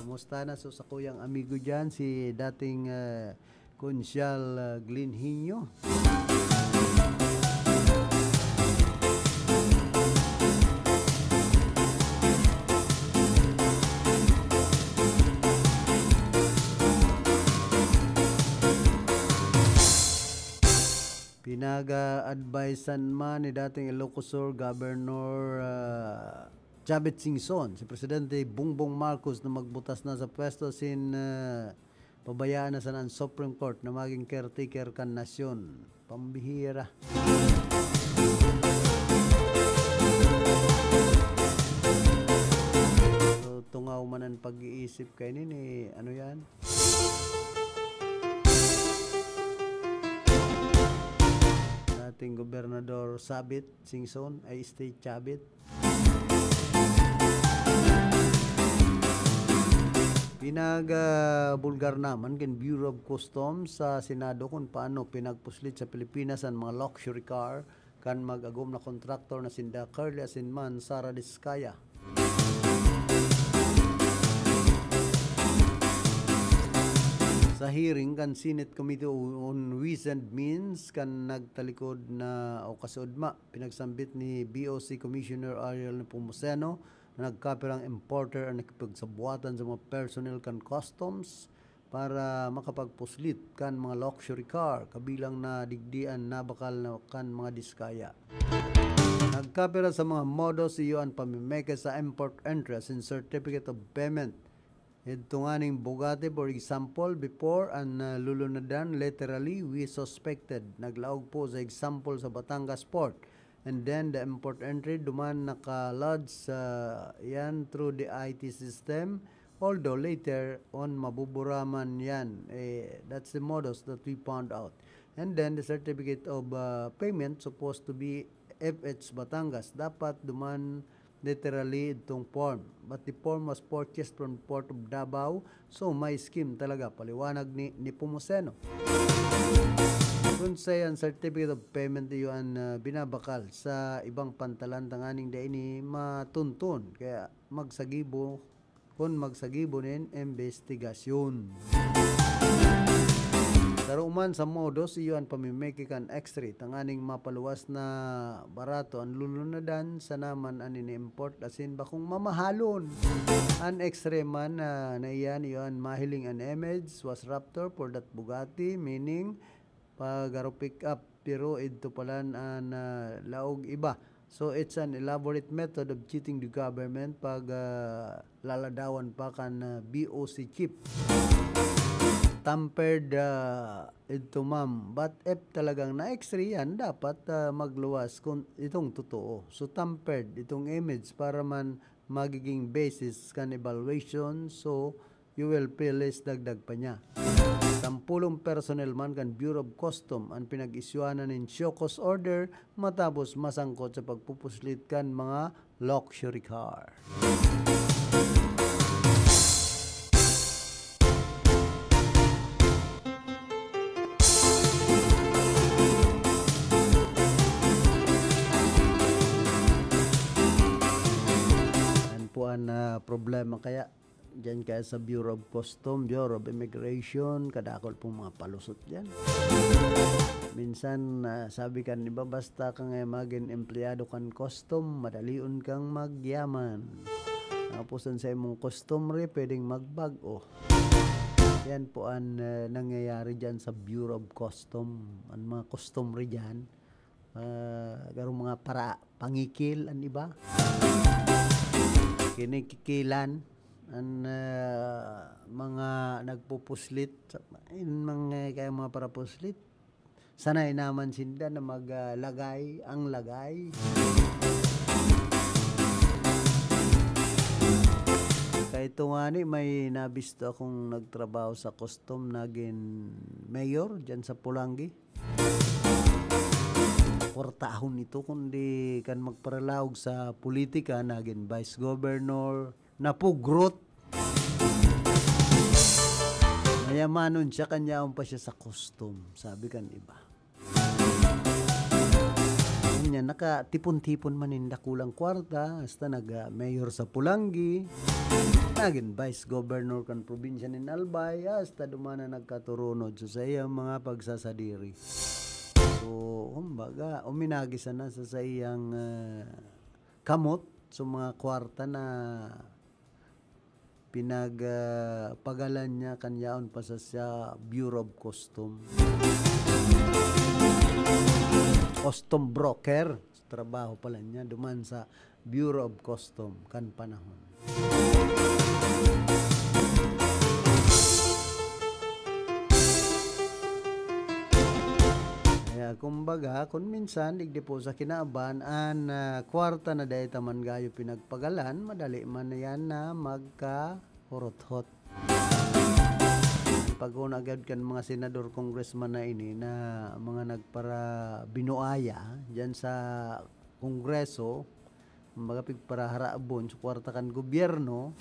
Kumusta na sa kuyang amigo dyan, si dating Konsyal Glenn Hinyo. Pinaga-advisean man ni dating Ilocosur Governor Chavit Singson, si Presidente Bongbong Marcos na magbutas na sa pwesto sin pabayaan na sa ng Supreme Court na maging caretaker kan nasyon. Pambihira. So, tungaw man ang pag-iisip kayo nini, ano yan? Dating Gobernador Sabit Singson ay State Chavit. Pinag-bulgar naman kin Bureau of Customs sa Senado kung paano pinagpuslit sa Pilipinas ang mga luxury car kan mag-agom na kontraktor na sinda Carly Asinman, Sara Diskaya. Sa hearing kan Senate Committee on Ways and Means kan nagtalikod na o kasudma pinagsambit ni BOC Commissioner Ariel Nepomuceno na nagkapirang importer ang nakipagsabuatan sa mga personnel kan customs para makapagpuslit kan mga luxury car kabilang na digdian na bakal na kan mga diskaya. Nagkapira sa mga modos iyo ang pamimeke sa import interest and certificate of payment. Ito nga ning Bugatti, for example, before ang lulunadan, literally, we suspected. Naglaog po sa example sa Batangas Port. And then, the import entry, duman naka-lodge yan through the IT system. Although later on, mabuburaman yan. That's the modus that we found out. And then, the certificate of payment supposed to be FH Batangas. Dapat duman literally itong form. But the form was purchased from Port of Davao. So may scheme talaga. Paliwanag ni Nepomuceno. Kung say ang certificate of payment yun binabakal sa ibang pantalan tanganing da ini matuntun. Kaya magsagibo nin investigasyon. Daruman sa modos iyon pamimeki kan extra tanganing mapaluwas na barato ang lulunadan sa naman ang ini-import asin bakong mamahalon. An extra man na iyan mahiling an image was Raptor for that Bugatti, meaning pagaro pick up pero ito pala ang laog iba. So it's an elaborate method of cheating the government pag laladawan pa kan BOC chip. Tampered ito ma'am, but if talagang na-extra yan, dapat magluwas kung itong totoo. So tampered itong image para man magiging basis kan evaluation, so you will pay less dagdag pa niya. 10 personnel man kan Bureau of Custom ang pinag-isyuanan ng show cause order matapos masangkot sa pagpupuslit kan mga luxury car. Na problema kaya dyan kaya sa Bureau of Custom, Bureau of Immigration, kadakol pong mga palusot dyan. Minsan sabi kan iba basta kang maging empleyado kan custom, madaliun kang magyaman. Tapusan sa imong customary pwedeng magbago. Yan po ang nangyayari dyan sa Bureau of Custom. Ang mga customary dyan, garong mga para pangikil, ang iba. Kinikikilan, ang mga nagpupuslit, kaya mga parapuslit. Sanay naman sinda na maglagay, ang lagay. Kahit tungani, may nabisto akong nagtrabaho sa custom, naging mayor dyan sa Pulangi. 4 tahon ito, kundi kan magparalawag sa politika, naging vice governor, napugrot. Mayamanon siya, kanyaon pa siya sa custom, sabi kan iba. Niya, nakatipon-tipon man inda kulang kwarta, hasta nag-mayor sa Pulangi, naging vice governor kan probinsya ni Albay, hasta dumana nagkaturunod sa iyang mga pagsasadiri. So, kumbaga, uminagisan na sa iyang kamot sa mga kwarta na pinagpagalan niya kanyaon pa sa Bureau of Custom. Custom broker, trabaho pala niya, duman sa Bureau of Custom kan panahon. Kaya kumbaga, kung minsan, digdi po sa kinaaban, an kwarta na dahil taman gayo pinagpagalan, madali man na yan na magka-horot-hot. Pag agad kan mga senador, congressman na ini na mga nagpara binuaya dyan sa kongreso, mga pigpara haraabon sa kwarta kan gobyerno,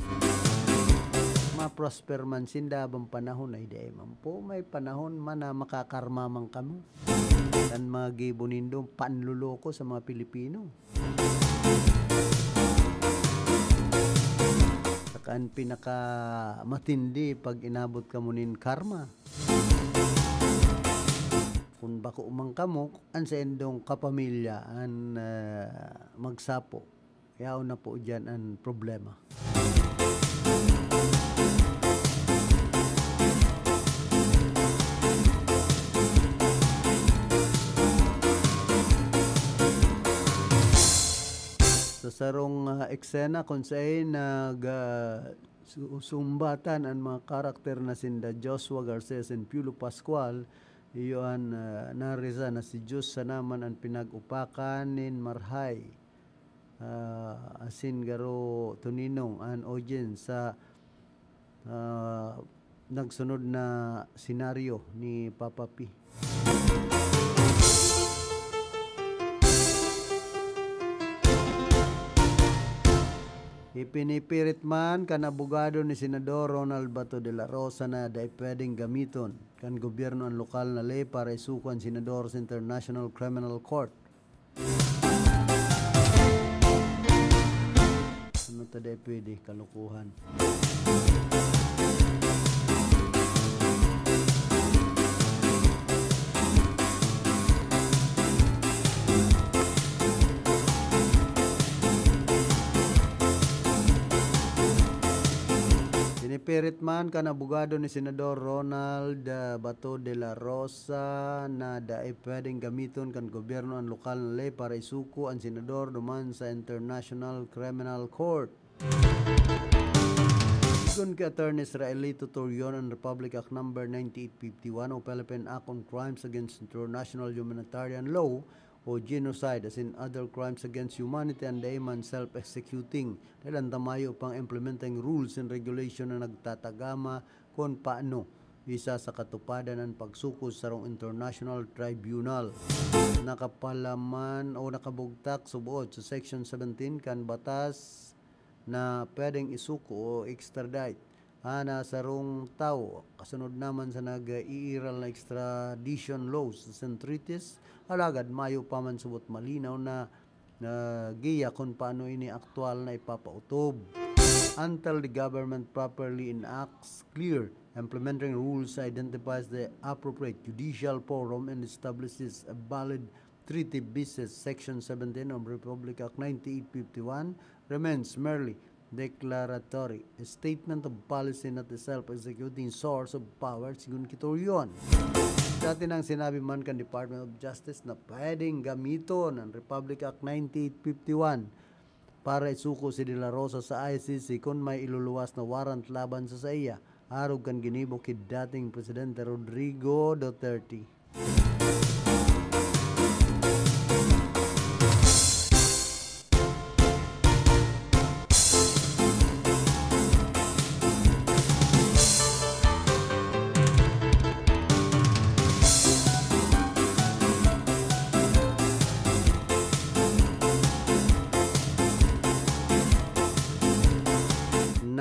ma-prosper man sinda bang panahon ay di man po may panahon man na makakarma man kamo kan mga gibonindong panluloko sa mga Pilipino. Kan pinaka matindi pag inabot ka mo nin karma. Kung bako umang kamo, an sa endong kapamilya, an magsapo. Kaya na po dyan ang problema. Sa sarong eksena kung saan sumbatan ang mga karakter na sinda Joshua Garces and Piolo Pascual, iyon narisa na si Diyos sa naman ang pinag-upakan nin Marhay, asin garo tuninong an audience sa nagsunod na senaryo ni Papa P. Ipinipirit man kan abogado ni Senador Ronald Bato de la Rosa na dahil pwedeng gamiton kan gobyerno ang lokal na ley para isukan Senador sa International Criminal Court. Ano ta dahil pwede? Kalukuhan. Pinipirit man kan abogado ni Senador Ronald Bato de la Rosa na daay pwedeng gamiton kan gobyerno ang lokal na ley para isuko ang senador duman sa International Criminal Court. Sigon kay Attorney Israelito Torion ang Republic Act No. 9851 o Philippine Act on Crimes Against International Humanitarian Law o genocide as in other crimes against humanity and dayman self-executing dahil ang tamayo pang implementing rules and regulation na nagtatagama kung paano isa sa katupadan ng pagsuko sa rong international tribunal. Nakapalaman o nakabugtak subuot sa Section 17 kan batas na pwedeng isuko o extradite ana sa rong tao kasunod naman sa nag-iiral na extradition laws sa treaties alagad mayo pa man subot malinaw na giya kung paano ini aktual na ipapautob until the government properly enacts clear implementing rules, identifies the appropriate judicial forum and establishes a valid treaty basis. Section 17 of Republic Act 9851 remains merely declaratory, a statement of policy not the self-executing source of power, sigun kito yun. Dati nang sinabi man kan Department of Justice na pwedeng gamito ng Republic Act 9851 para isuko si De La Rosa sa ICC kung may iluluwas na warrant laban sa iya, arog kan ginibo kid dating Presidente Rodrigo Duterte.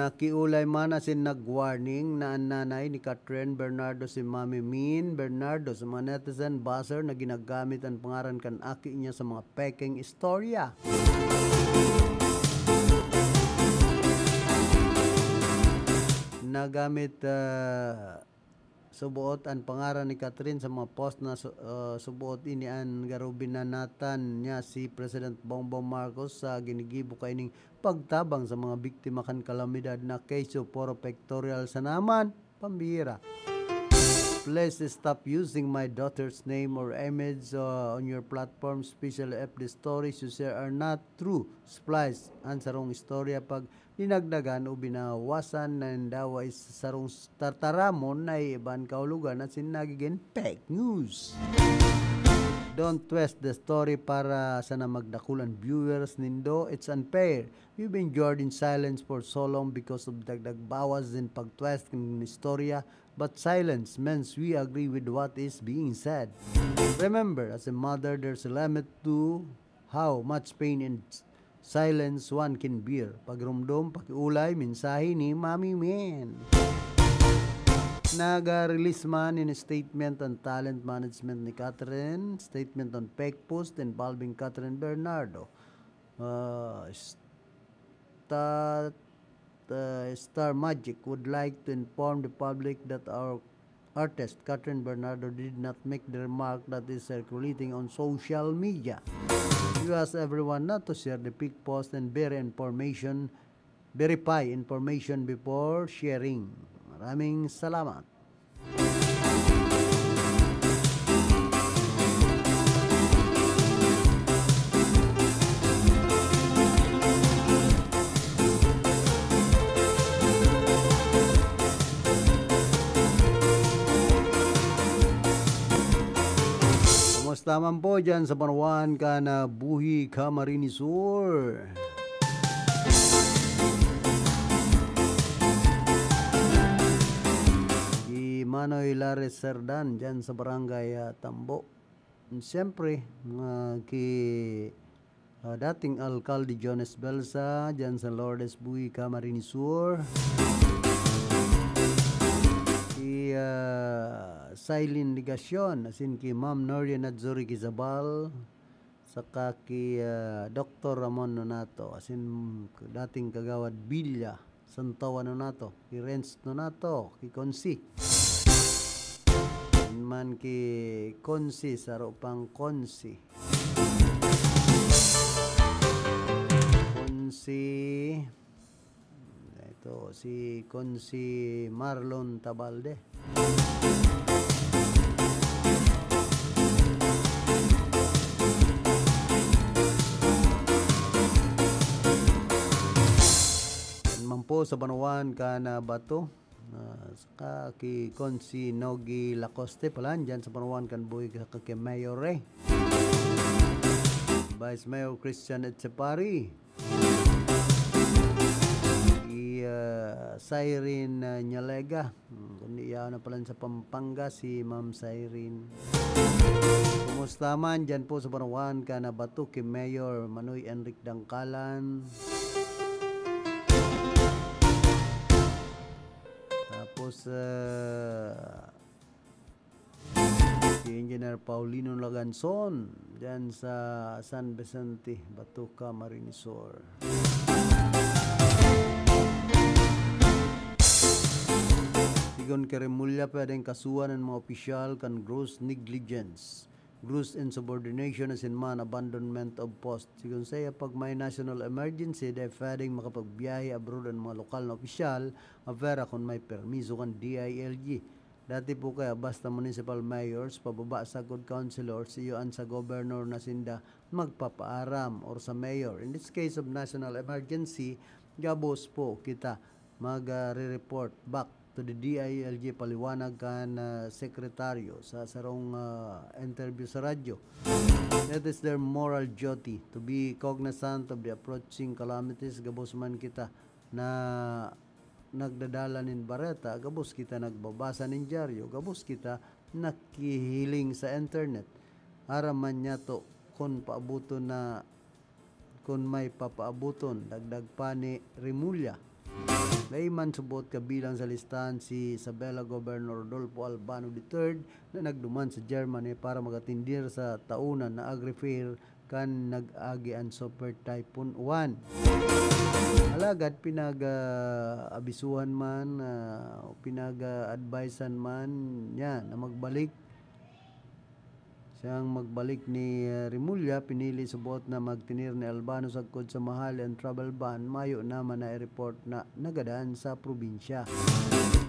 Nakiulay man asin nag-warning na ang nanay ni Catherine Bernardo si Mami Min Bernardo sa mga netizen buzzer na ginagamit ang pangaran kan aki niya sa mga peking istorya. Nagamit subuot ang pangaran ni Catherine sa mga post na subuot ini ang garubinanatan niya si President Bongbong Marcos sa ginigibo kaining pagtabang sa mga biktima kan kalamidad na keso poro pectorial sa naman, pambihira. Please stop using my daughter's name or image on your platform, especially if the stories you share are not true. Splice ang sarong istorya pag dinagdagan o binawasan ng dawa is sarong tartaramon na iban kaulugan at sinagiging fake news. Don't twist the story para sana magdakulan viewers nindo. It's unfair. We've endured in silence for so long because of dagdag bawas din pag-twist ng istorya. But silence means we agree with what is being said. Remember, as a mother, there's a limit to how much pain and silence one can bear. Pagrumdum, pakiulay, mensahe ni Mami Min. Nag-release man in a statement on talent management ni Catherine, statement on fake post involving Catherine Bernardo. Star Magic would like to inform the public that our artist Catherine Bernardo did not make the remark that is circulating on social media. We ask everyone not to share the fake post and verify information before sharing. Maraming salamat. Kumusta man po dyan sa Panawan ka na buhi Camarines Sur? Manoy Lares Serdan dyan sa barangay Tambo. Siyempre, dating Alcalde Jones Belsa dyan sa Lourdes Buhi, Camarines Sur. Si Silene Ligacion, asin ki Ma'am Noria Nadzuri Kizabal, saka ki Dr. Ramon Nonato, asin dating Kagawad Bilya, Santawa Nonato, ki Renz Nonato, ki Konsi. Man ki Konsi, sarupang Konsi. Ito, si Konsi Marlon Tabalde. Po sa Banawan ka na bato saka ki Konsi Nogi Lacoste palan dyan sa Banawan kan buhay ka kay Mayor Vice Mayor Christian Etchepari, ki Cyrene Nyalega, kundi na palan sa Pampanga si Ma'am Cyrene. Kumusta man dyan po sa Banawan ka na bato kay Mayor Manoy Enric Dangkalan. Tapos si Engineer Paulino Laganson dyan sa San Vicente, Batuca, Camarines Sur. Sigon Keremulya pwedeng kasuhan ng mga opisyal kan gross negligence gross insubordination as in man abandonment of post. Sigun saya pag may national emergency, dahil pwedeng makapagbiyahe abroad ang mga lokal na opisyal, mapera kung may permiso kan DILG. Dati po kaya basta municipal mayors, pababa sa good councilors, iyon sa governor na sinda magpapaaram or sa mayor. In this case of national emergency, gabos po kita mag-report back to the DILG, paliwanag kan sekretaryo sa sarong interview sa radyo. That is their moral duty to be cognizant of the approaching calamities. Gabos man kita na nagdadala nin bareta, gabos kita nagbabasa nin dyaryo, gabos kita nakihiling sa internet. Araman niya to kung paabuton na kung may papaabuton, dagdag pa ni Rimulya. Layman subot kabilang sa listahan si Isabela Governor Rodolfo Albano III na nagduman sa Germany para magatindir sa taunan na agri-fair kan nag-agi ang Super Typhoon 1. Alagad pinag-abisuhan man, pinag-advisean man niya na magbalik. Siyang magbalik ni Rimulya, pinili subot na magtinir ni Albano sagkod sa mahal and travel ban, mayo naman na i-report na nagadaan sa probinsya.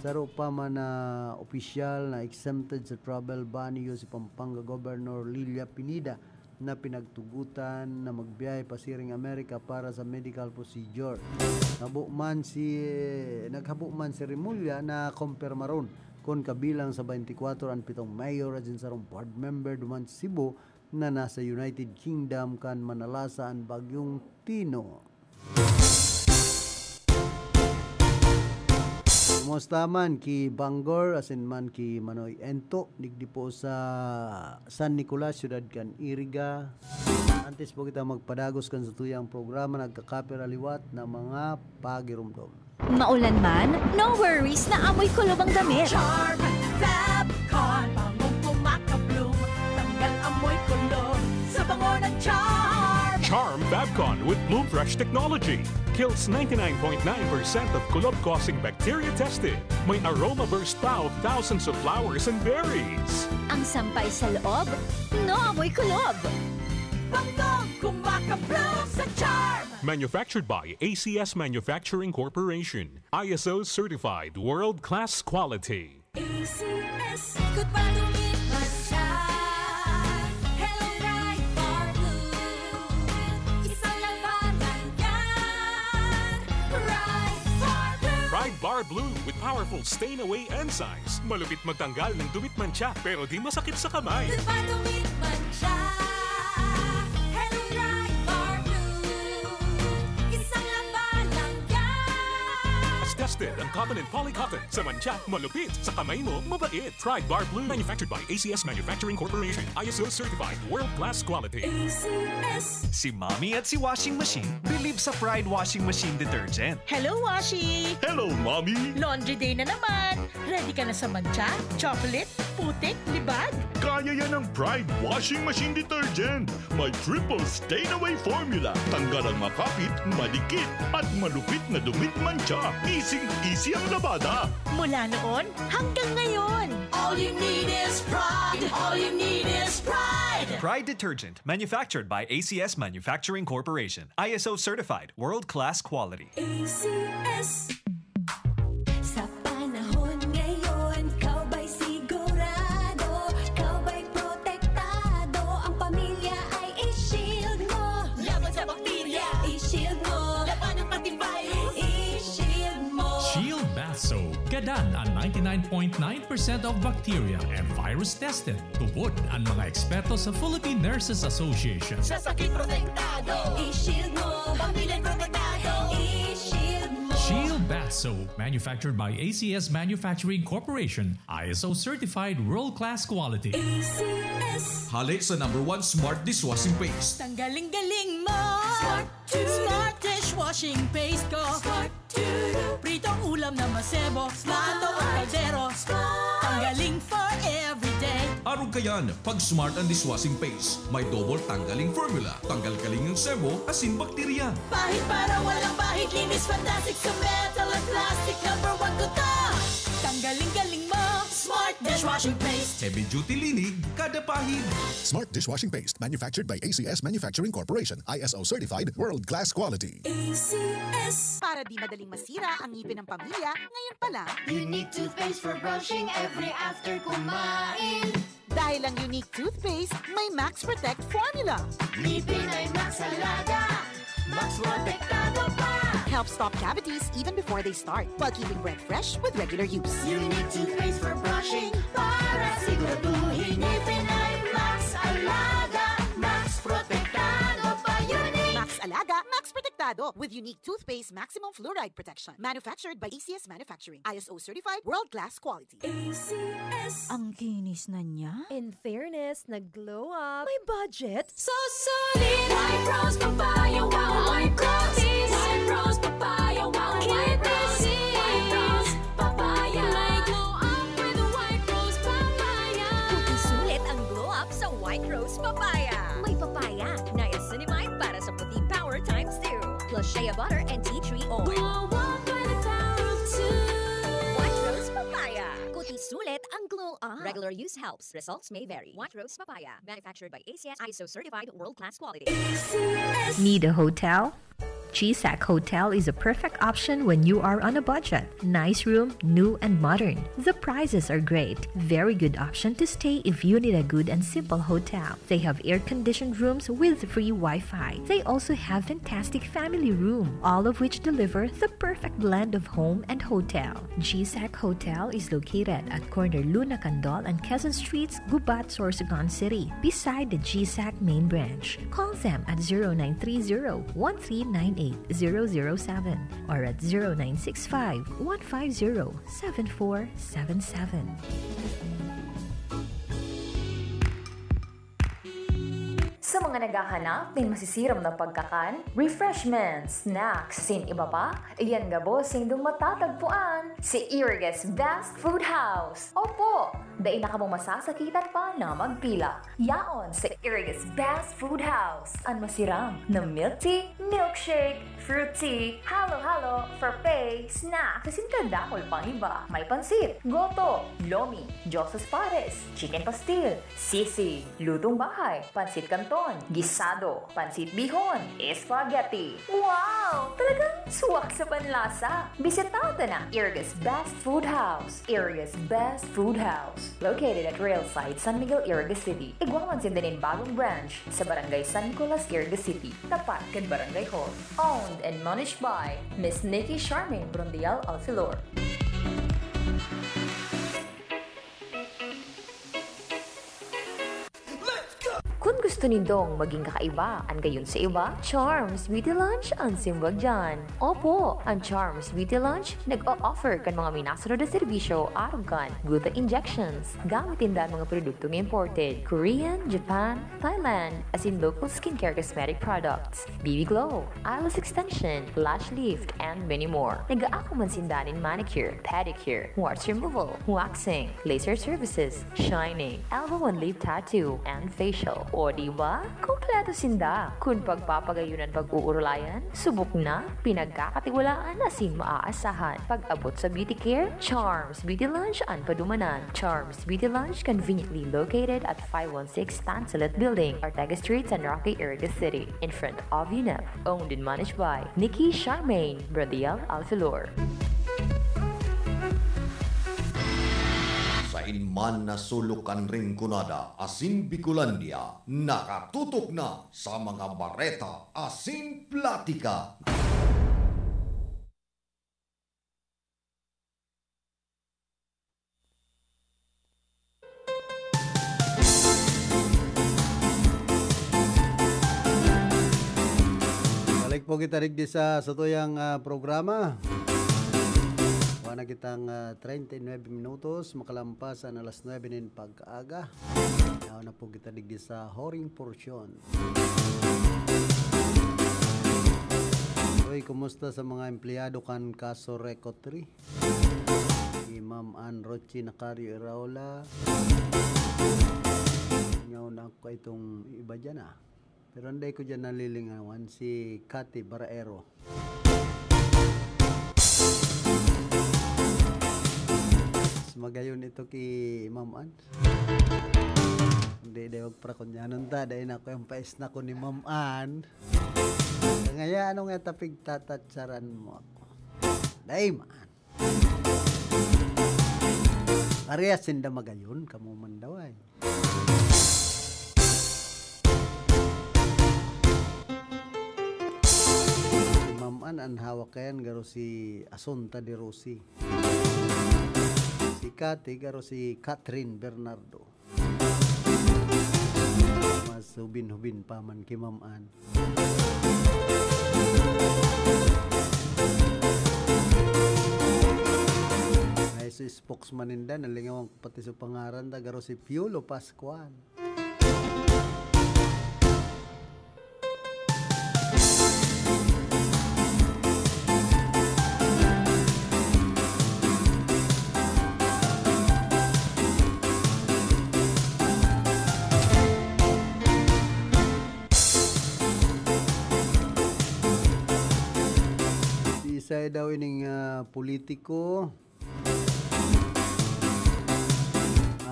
Saro pa man na opisyal na exempted sa travel ban niyo si Pampanga Governor Lilia Pinida na pinagtugutan na magbiyahe pasiring Amerika para sa medical procedure. Naghabo man si Rimulya na kumpirma ron kung kabilang sa 24 ang 7 mayor at sarong board member duman sa Cebu na nasa United Kingdom kan manalasa ang bagyong Tino. Kumusta man ki Bangor asin man ki Manoy Ento, digdi po sa San Nicolas, Ciudad kan Iriga. Antes po kita magpadagos kan sa tuyang programa, nagkakapira liwat na mga pagirumdom.
Maulan man, no worries na amoy kulob ang damit.
Charm Fabcon, bangong pumakabloom, tanggal amoy kulob sa bango ng Charm.
Charm Fabcon with Bloom Fresh technology kills 99.9% of kulob-causing bacteria tested. May aroma burst pa of thousands of flowers and berries.
Ang sampay sa loob, no amoy kulob.
Bangong kumakabloom sa Charm.
Manufactured by ACS Manufacturing Corporation. ISO certified world-class quality.
ACS, ikot pa lumipas siya. Hello, Bright Bar Blue. Isang labanan yan. Bright Bar Blue.
Bright Bar Blue with powerful stain-away enzymes. Malupit magtanggal ng dumit mancha pero di masakit sa kamay.
Ikot pa lumipas siya. Hello, Bright Bar Blue. Isang labanan yan.
As tested ang cotton and polycotton. Sa mancha, malupit. Sa kamay mo, mabait. Pride Bar Blue. Manufactured by ACS Manufacturing Corporation. ISO certified world-class quality.
ACS.
Si Mommy at si Washing Machine believe sa Pride Washing Machine Detergent.
Hello, Washi!
Hello, Mommy!
Laundry day na naman. Ready ka na sa mancha, chocolate, putik, libag?
Kaya yan ang Pride Washing Machine Detergent. May triple stain-away formula. Tanggal ang makapit, madikit, at malupit na dumit mancha. Easy ang labada.
Mula noon hanggang ngayon.
All you need is pride. All you need is pride.
Pride Detergent, manufactured by ACS Manufacturing Corporation. ISO certified, world-class quality.
ACS. Sa panahon ngayon, kau ba'y sigurado? Kau ba'y protektado? Ang pamilya ay i-shield mo. Laban sa bakterya, i-shield mo. Laban ng antivirus, i-shield mo.
Shield Bath Soap. Gadan ang 99.9% of bacteria and virus tested. Tupod ang mga eksperto sa Philippine Nurses Association.
Sa sakit protektado, i-shield mo. Pamilya protektado, i-shield mo.
Shield Bath Soap, manufactured by ACS Manufacturing Corporation. ISO certified world-class quality.
ACS.
Hali sa #1 Smart Dishwashing Paste.
Tanggaling-galing mo.
Smart
dishwashing paste ko.
Smart
Pritong ulam na masebo. Plato o kaldero. Tanggaling for everyday.
Arog kayan, pag Smart ang Dishwashing Paste, may double tanggaling formula. Tanggal kaling ng sebo, asin bakterya.
Pahit para walang bahid. Linis fantastic sa metal at plastic. #1 ko to. Tanggaling-galing mo. Smart dishwashing dishwashing paste.
Heavy duty linig, kada pahid.
Smart dishwashing paste, manufactured by ACS Manufacturing Corporation, ISO certified, world-class quality.
ACS. Para di madaling masira ang ngipin ng pamilya, ngayon pa lang.
Unique toothpaste for brushing every after kumain.
Dahil ang unique toothpaste, may Max Protect formula.
Ngipin ay Max Alaga. Max Protektado pa.
Helps stop cavities even before they start, while keeping breath fresh with regular use.
Unique toothpaste for brushing para siguraduhin ngipin ay Max Alaga. Max Protektado pa. Unique.
Max Alaga, Max Protectado with unique toothpaste maximum fluoride protection. Manufactured by ACS Manufacturing. ISO certified, world-class quality.
ACS.
Ang kinis na niya.
In fairness, nag-glow up. May budget.
So solid. White Rose Papaya, wow, White Rose. White Rose Papaya, wow, White Rose. White Rose Papaya.
May glow up with White Rose Papaya.
Puti sulit ang glow up sa White Rose Papaya. May papaya, niacinamide para sa puti power times 2. Plus shea butter and tea tree oil.
Glow up by the power of 2.
White Rose Papaya. Puti sulit ang glow up. Regular use helps. Results may vary. White Rose Papaya. Manufactured by ACS ISO certified world-class quality.
ACS.
Need a hotel? GSAC Hotel is a perfect option when you are on a budget. Nice room, new and modern. The prices are great. Very good option to stay if you need a good and simple hotel. They have air-conditioned rooms with free Wi-Fi. They also have fantastic family room, all of which deliver the perfect blend of home and hotel. GSAC Hotel is located at corner Luna Candol and Quezon Streets, Gubat, Sorsogon City, beside the GSAC main branch. Call them at 0930-1398-007 or at 0965-150-7477.
Sa mga naghahanap ng masisiram na pagkakan, refreshments, snacks, sin iba pa, iyan nga bossing dong matatagpuan si Irgas Best Food House. Opo, dahil na ka mong masasakitan pa na magpila. Yaon sa Irgas Best Food House. Ang masiram na milk tea, milkshake, fruit tea, halo-halo, frappe, snacks, kasintadakol pang iba. May pansit, goto, lomi, Josas Pares, chicken pastil, sisig, lutong bahay, pansit canton, gisado, pansit bihon, spaghetti. Wow! Talagang suwak sa panlasa. Bisitado na Irgas Best Food House. Irgas Best Food House. Located at Railside, San Miguel, Irgas City. Igwaman sindanin bagong branch sa Barangay San Nicolas, Irgas City. Tapat kan Barangay Hall. Owned and managed by Miss Nikki Charmaine Brondial Alfilor. Kung gusto nindong maging kakaiba, ang gayon sa iba, Charms Beauty Lunch ang simbag dyan. Opo, ang Charms Beauty Lunch nag-o-offer kan mga minasunod na serbisyo aron kan gluta injections. Gamitin dahil mga produktong imported, Korean, Japan, Thailand, as in local skincare cosmetic products, BB Glow, eyelash extension, lash lift, and many more. Nag-aako man sindanin manicure, pedicure, warts removal, waxing, laser services, shining, elbow and lip tattoo, and facial. O diba? Kompleto sinda. Kung pagpapagayunan pag-uurulayan, subok na, pinagkakatiwalaan asin maaasahan. Pag-abot sa beauty care, Charms Beauty Lunch ang padumanan. Charms Beauty Lunch conveniently located at 516 Tansalat Building, Ortega Street, San Roque, Irgas City, in front of UNEP. Owned and managed by Nikki Charmaine Bradiel Alfilor.
Sa inman na sulukan ring kunada, asin Bicolandia, nakatutok na sa mga bareta, asin platika.
Balik po kita rigdi sa tuyang programa. Na kitang 39 minutos makalampas ang alas 9 nin pag-aga. Na po kita digdi sa Horing Porsyon. Hoy, kumusta sa mga empleyado kan Kaso Reco 3? Ma'am Ann Rochi Nakario Iraola. Ngayon na ako itong iba dyan Pero anday ko dyan nalilingawan si Cathy Baraero. magayon ito ki Ma'am Ann. Hindi, wag pra kunyanon ta. Dahil ako yung pais na ko ni Ma'am Ann. Ngaya, ano nga tapig tatatsaran mo ako? Dahil, man. Parehas sinda magayon, kamu man daw ay. Si Ma'am Ann, ang hawak kayan, garo si Asunta de Rossi. Si Cathy, garo si Catherine Bernardo. Mas hubin-hubin pa man kay Ma'am Ann. Ay si spokesman ninda, nalingawang pati sa pangaran da, garo si Piolo Pascual. Isa daw ining politiko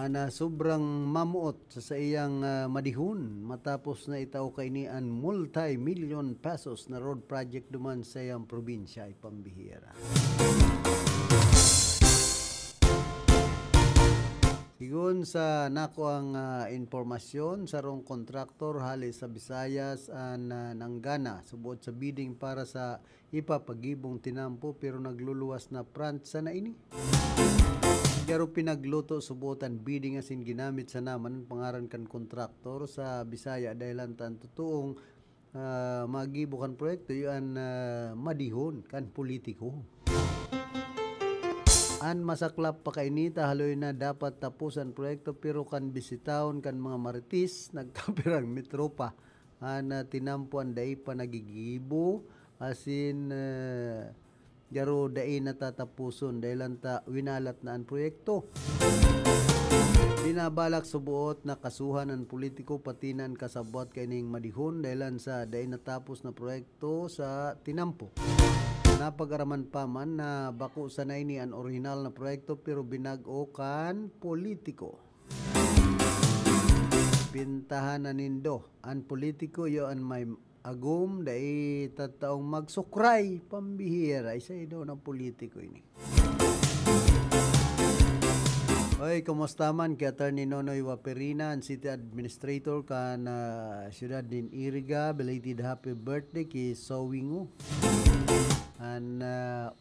na sobrang mamuot sa iyang madihon matapos na itaw kainian multi-million pesos na road project duman sa iyang probinsya ay pambihira. Sigun sa nako ang informasyon sa rong kontraktor halis sa Visayas nanggana subod sa bidding para sa ipapagibong tinampo pero nagluluwas na pransa na ini. Garo pinagluto subutan bidding asin ginamit sa naman pangaran kan kontraktor sa Bisaya dahilan tan totoong magibo kan proyekto yan madihon kan politiko. An masaklap pa kainita haloy na dapat tapusan proyekto pero kan bisitaon kan mga maritis nagtapirang metropa tinampuan dahi pa nagigibo asin garo dahi natatapuson dahil ta winalat na ang proyekto. Binabalak subuot na kasuhan ang politiko patinan kasabot kaining madihon dahil sa dahi natapos na proyekto sa tinampo. Napag-araman pa man na bako sanay ni ang original na proyekto pero binag-o kan politiko. Pintahan na nindo ang politiko yo ang may agum dai tataong magsukray pambihira isa ito ng politiko ini. Oy, kumusta man kay Attorney Nonoy Waperina, ang City Administrator kan Siyudad din Iriga, belated happy birthday kay Sowingo. An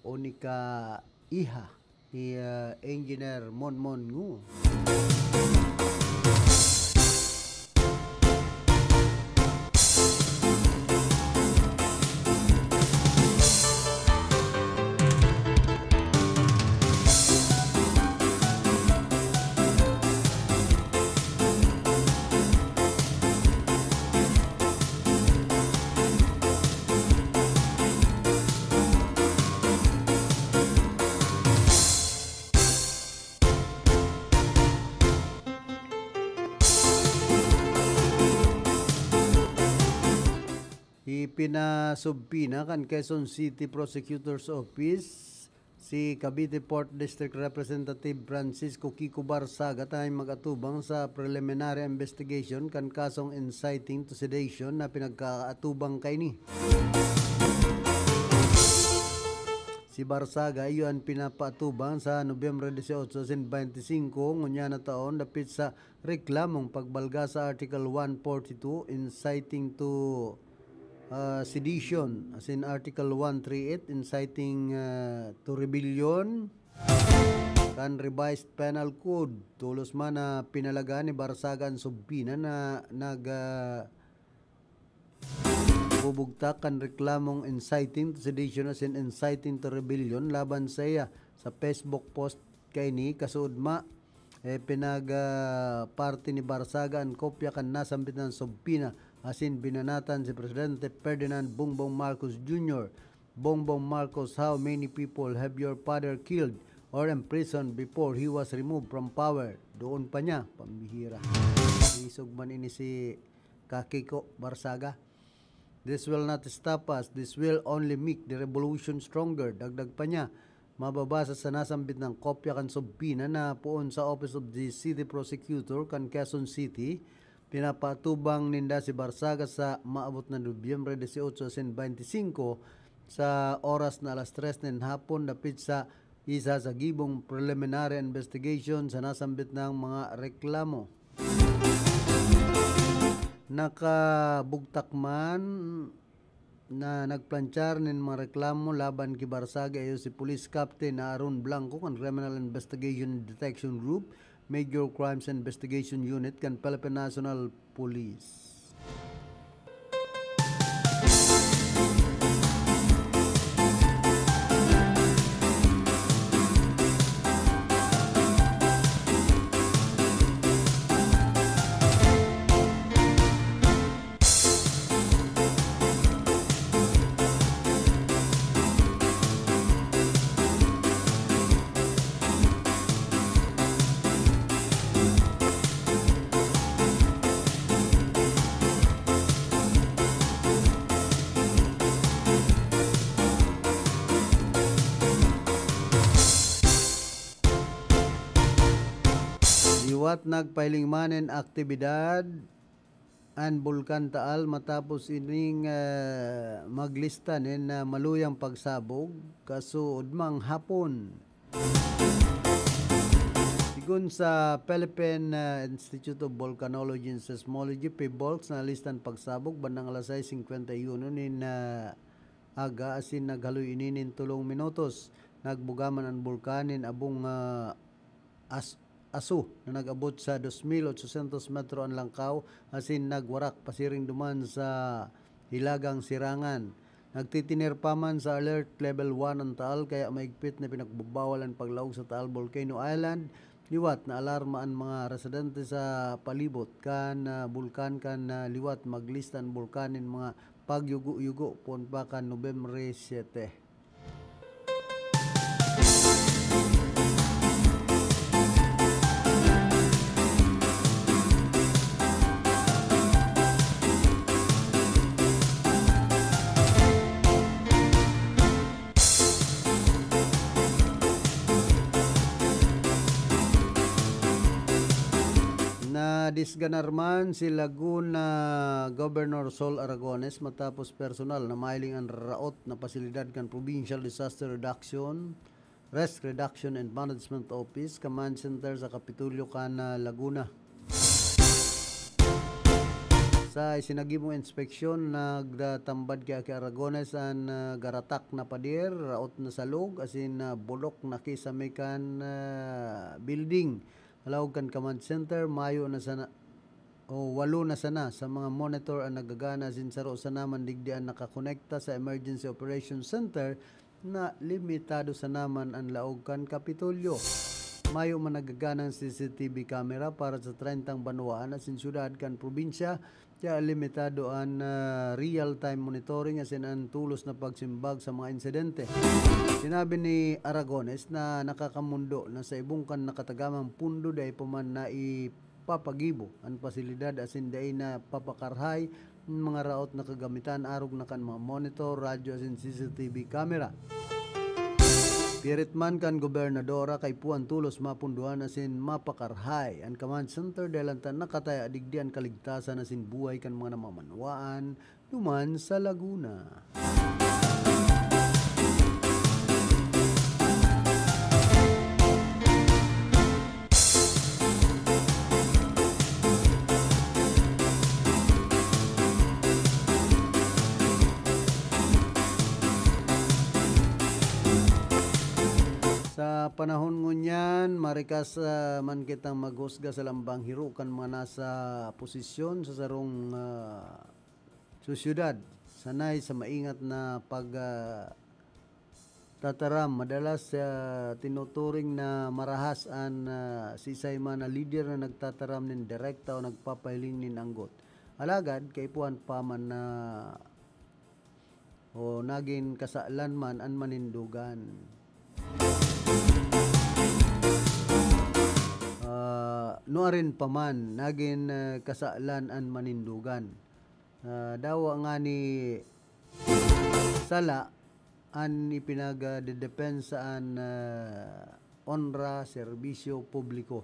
Onika Iha ni Engineer Monmon Ngu. Pinasubpina kan Quezon City Prosecutor's Office si Cavite Port District Representative Francisco Kiko Barsaga tayong mag-atubang sa preliminary investigation kan kasong inciting to sedation na pinagkaatubang kay ni. Si Barsaga iyon pinapatubang sa Nobyembre 18, 2025 ngunya na taon dapit sa reklamong pagbalga sa Article 142 inciting to sedition as in Article 138 inciting to rebellion kan revised penal code tulos man na pinalagaan ni Barsagan Subpina na bubugtak kan reklamong inciting to sedition as in inciting to rebellion laban sa iya sa Facebook post kay ni kasudma parte ni Barsagan kopya kan nasambit ng Subpina asin binanatan si Presidente Ferdinand Bongbong Marcos Jr. Bongbong Marcos, how many people have your father killed or imprisoned before he was removed from power? Doon pa niya, pambihira. Isog man ini si Kakiko Barsaga. This will not stop us. This will only make the revolution stronger. Dagdag pa niya, mababasa sa nasambit ng kopya kan subpina na poon sa Office of the City Prosecutor kan Quezon City. Pinapatubang ninda si Barsaga sa maabot na Nobyembre 18, 25 sa oras na alas 3 ng hapon dapit sa isa sa gibong preliminary investigation sa nasambit ng mga reklamo. Nakabugtak man na nagplanchar ng mga reklamo laban kay Barsaga ayo si Police Captain Aaron Blanco kan Criminal Investigation and Detection Group, Major Crimes Investigation Unit kan Philippine National Police. Liwat nagpailingmanen aktibidad an Bulkan Taal matapos ining maglista nin maluyang pagsabog kasuod mang hapon. Sigun sa Philippine Institute of Volcanology and Seismology, PHIVOLCS, na listan pagsabog bandang alas 6:51 nin aga asin naghaloy ininin 3 minutos. Nagbugaman ang bulkanin abong Asu na nag-abot sa 2,800 metro ang langkaw asin nagwarak pasiring duman sa Hilagang Sirangan. Nagtitinir pa man sa alert level 1 ang Taal kaya maigpit na pinagbabawal ang paglaog sa Taal Volcano Island. Liwat na alarma ang mga residente sa palibot kan bulkan kan liwat maglista ang bulkanin mga pagyugo-yugo pon pa kan Nobyembre 7. Disganarman si Laguna Governor Sol Aragones matapos personal na mailing ang raot na pasilidad kan Provincial Disaster Reduction, Risk Reduction and Management Office Command Center sa Kapitulyo kan Laguna. Sa isinagimong inspeksyon nagdatambad kay Aragones ang garatak na padir, raot na salog asin bulok na kisamikan building. Alawag kan Command Center, mayo na sana o 8 na sana sa mga monitor ang nagagana sinsaro sa naman digdian nakakonekta sa Emergency Operations Center na limitado sa naman ang laog kan Kapitolyo. Mayo man nagagana ang CCTV camera para sa 30 banwaan asin syudad kan probinsya kaya limitado ang real-time monitoring asin ang tulos na pagsimbag sa mga insidente. Sinabi ni Aragones na nakakamundo na sa ibungkan nakatagamang pundo dahi paman na ipapagibo ang pasilidad asin dahi na papakarhay ng mga raot na kagamitan arog na kan mga monitor, radyo asin CCTV camera. Pirit man kan gobernadora kay puan tulos mapunduan asin mapakarhay ang Command Center dalantan nakataya digdian kaligtasan asin buhay kan mga namamanwaan duman sa Laguna. Sa panahon ngunyan, marikas man kitang maghusga sa lambang hiro kan mga nasa posisyon sa sarong susyudad. Sanay sa maingat na pag tataram. Madalas tinuturing na marahas ang sisay man na leader na nagtataram nin direkta o nagpapahiling nin anggot. Alagad, kaipuan pa man na o naging kasaalan man ang manindugan. Nuarin pa man naging kasaalan ang manindugan. Dawa nga ni sala an ipinagdedepensaan onra, serbisyo publiko.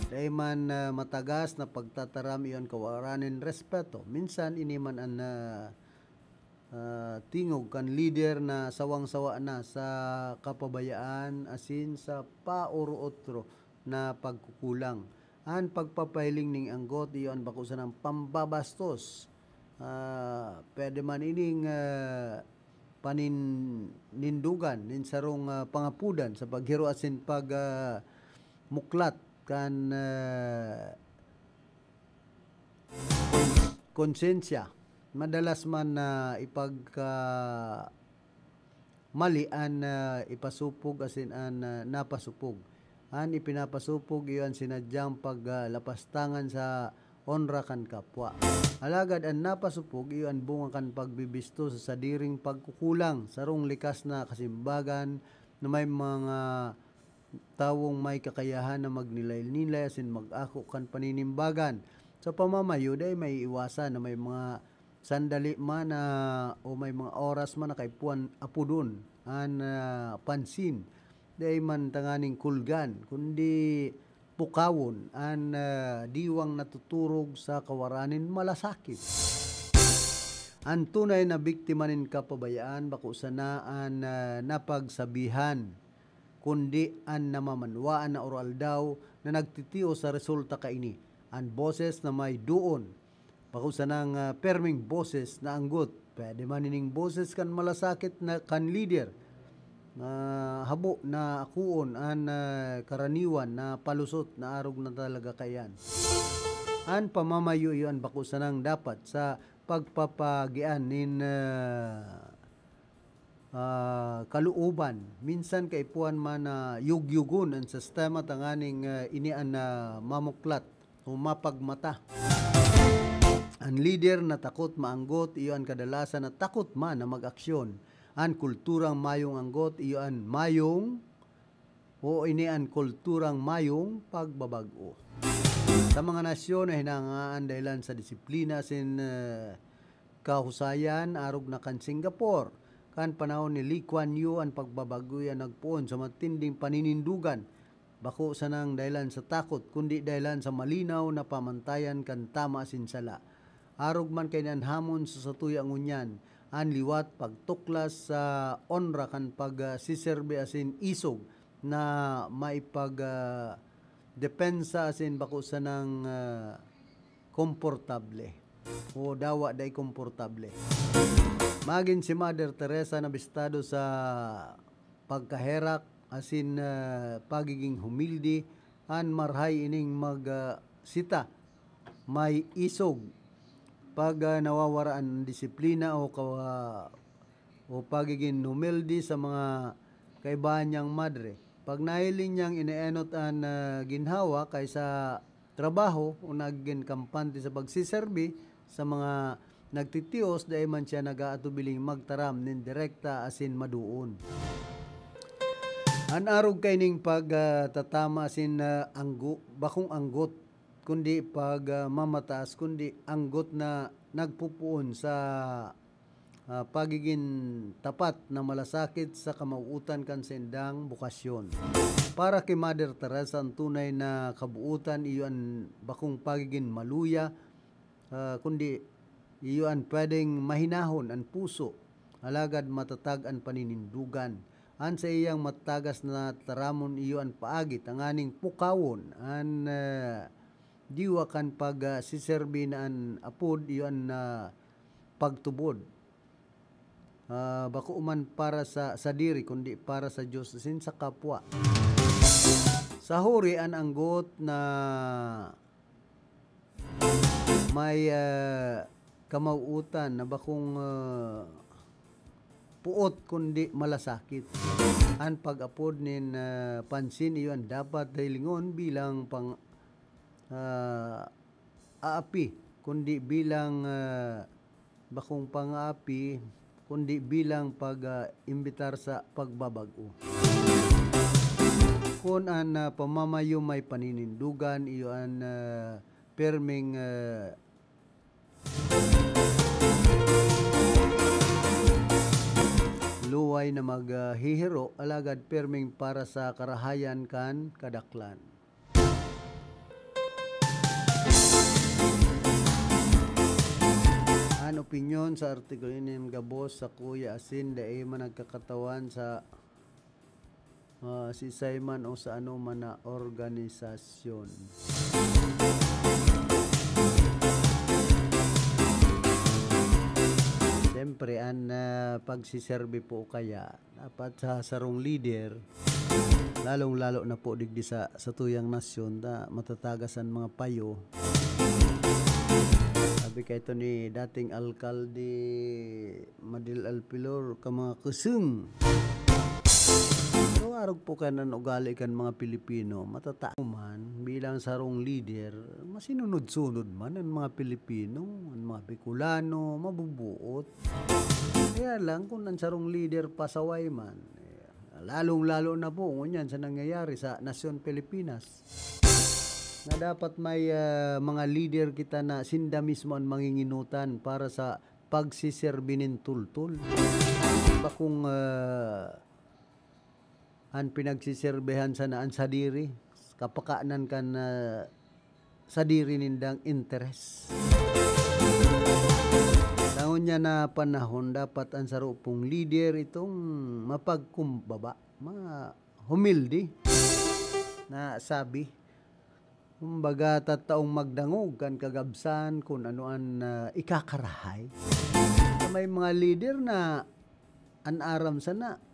Dahil man matagas na pagtataram iyon kawaranin respeto. Minsan iniman an tingog kan leader na sawang-sawa na sa kapabayaan asin sa pauro-otro na pagkukulang. An pagpapahiling ning anggot iyon bakusan ng pambabastos. Pwede man ining panindugan nin sarong pangapudan sa paghiro asin pag muklat kan konsensya. Madalas man ipagka mali an ipasupog asin an napasupog. An ipinapasupog iyon sinadyang paglapastangan sa onra kan kapwa. Alagad an napasupog iyon bunga kan pagbibisto sa sadiring pagkukulang sarong likas na kasimbagan na may mga tawong may kakayahan na magnilay-nilay asin mag-ako kan paninimbagan. Sa pamamayo day may iwasan na may mga sandali man o may mga oras man na kaipuan apudon an pansin. Day man tanganing kulgan kundi pukawon an diwang natuturog sa kawaranin malasakit. Ang tunay na biktima nin kapabayaan bako sanaan napagsabihan kundi an namamanwaan na oral daw na nagtitiyo sa resulta kaini. Ang boses na may duon bako sanang perming boses na anggot. Pwede man ining boses kan malasakit na kan leader. Habo na akuon an karaniwan na palusot na arog na talaga kayan. An pamamayo iyon bako sanang dapat sa pagpapagian nin kaluuban. Minsan kaipuan man yugyugon ang sistema tanganing inian na mamuklat o mapagmata. Ang leader na takot maanggot iyon kadalasan na takot man na mag-aksyon. An kulturang mayong anggot iyon mayong o inian kulturang mayong pagbabago. Sa mga nasyon na hinangaan dahilan sa disiplina sin kahusayan arog na kan Singapore. Kan panahon ni Lee Kuan Yew ang pagbabago yan nagpuon sa matinding paninindugan. Bako sanang dahilan sa takot kundi dahilan sa malinaw na pamantayan kan tama asin sala. Arog man kay nanhamon sa satuyang unyan an liwat pagtuklas sa onra kan pagsiserbe asin isog na maipag depensa asin bako sanang komportable o dawa day komportable. Magin si Mother Teresa na bistado sa pagkaherak asin pagiging humilde an marhay ining magsita may isog pag nawawaraan ng disiplina o pagiging humilde sa mga kaibahan niyang madre. Pag nahiling niyang ineenot ang ginhawa kaysa trabaho o naging kampante sa pagsiserbi sa mga nagtitios dahil man siya nag-aatubiling magtaram nin direkta asin maduon. An arog kay ning pagtatama asin bakong anggot kundi pag mamataas kundi anggot na nagpupuon sa pagiging tapat na malasakit sa kamauutan kan sendang bukasyon. Para kay Mother Teresa ang tunay na kabuutan iyon bakong pagiging maluya kundi iyon pwedeng mahinahon ang puso alagad matatag ang paninindugan. An sa iyang matagas na taramon iyon paagi tanganing pukawon an diwa kan pag siserbi na an apod iyon pagtubod. Bako man para sa diri kundi para sa Diyos asin sa kapwa. Sa huri an anggot na may kamauutan na bakong puot kundi malasakit. An pag-apod nin pansin iyon dapat dahilingon bilang pang aapi kundi bilang bakong pang-aapi kundi bilang pag-imbitar sa pagbabago. Kung an pamamayo may paninindugan iyon perming luway na maghihiro alagad perming para sa karahayan kan kadaklan. An opinyon sa artikulo ini gabos sa Kuya Asin dai man nagkakatawan sa si Simon o sa ano man na organisasyon. Siyempre, ang pagsiserve po kaya dapat sa sarong leader, lalong-lalo na po digdi sa tuyang nasyon na matatagasan mga payo. Sabi kay ito ni dating alkalde Madil Alpilor ka mga kuseng. Pero arog po ka ng ugali kan mga Pilipino, matatao man bilang sarong leader, masinunod-sunod man ang mga Pilipino, ang mga Bicolano, mabubuot. Kaya lang kung ang sarong leader pasaway man, lalong-lalo na po ngunyan sa nangyayari sa Nasyon Pilipinas. Na dapat may mga leader kita na sinda mismo ang manginginutan para sa pagsiserbinin tultul. Diba kung ang pinagsiserbehan sa naan sa diri, kapakaanan kan sa diri nindang interes. Taon niya na panahon, dapat ang sarupong leader itong mapagkumbaba, humildi na sabi. Kumbaga tataong magdangog kan kagabsan kung anoan ikakarahay. May mga leader na anaram sana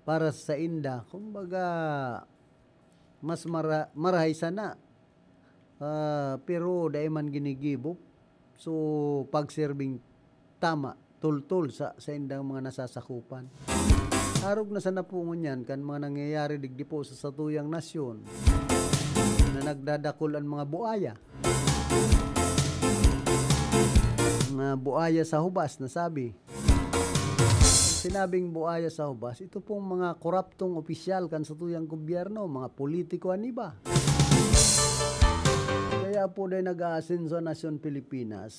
para sa inda. Kumbaga mas marahay sana. Pero dahil man ginigibok. So pagserving tama, tultul sa indang mga nasasakupan. Harog na sana po ngunyan kan mga nangyayari digdi po sa satuyang nasyon. Na nagdadakol ang mga buaya. Mga buaya sa hubas na sabi. Sinabing buaya sa hubas, ito pong mga koraptong opisyal kan sa tuyang gobyerno, mga politiko aniba. Kaya po dahil nag-aasenso sa Nasyon Pilipinas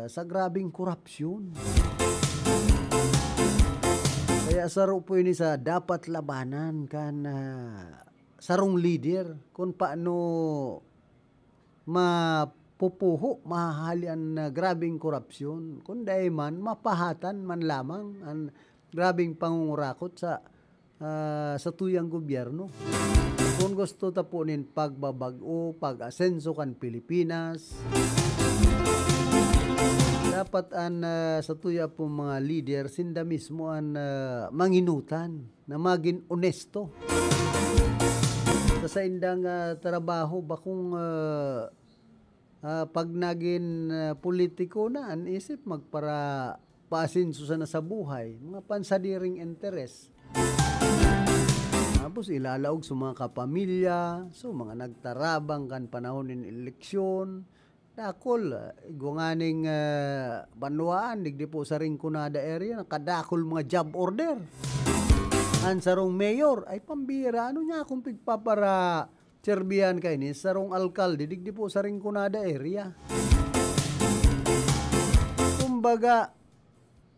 sa grabing korupsyon. Kaya saro po ini sa dapat labanan kan sarong leader kung paano mapupuho, mahahalian na grabing korupsyon. Kung dahil man, mapahatan man lamang ang grabing pangungurakot sa tuyang gobyerno. Kung gusto tapunin pagbabago, pag-asenso kan Pilipinas, dapat ang sa tuya po mga leader, sinda mismo ang manginutan na maging onesto. Sa indang trabaho ba kung pag naging politiko na ang isip magpara paasinso sana sa buhay, mga pansadiring interes. Tapos ilalaog sa mga kapamilya, so mga nagtarabang kan panahon ng eleksyon, dakol, iguanganing banwaan, digdi po sa Rinconada area, nakadakol mga job order. Ang sarong mayor, ay pambira, ano niya kung pigpapara serbihan kayo ni sarong alkalde, digdi po sa Rinconada area. Kumbaga,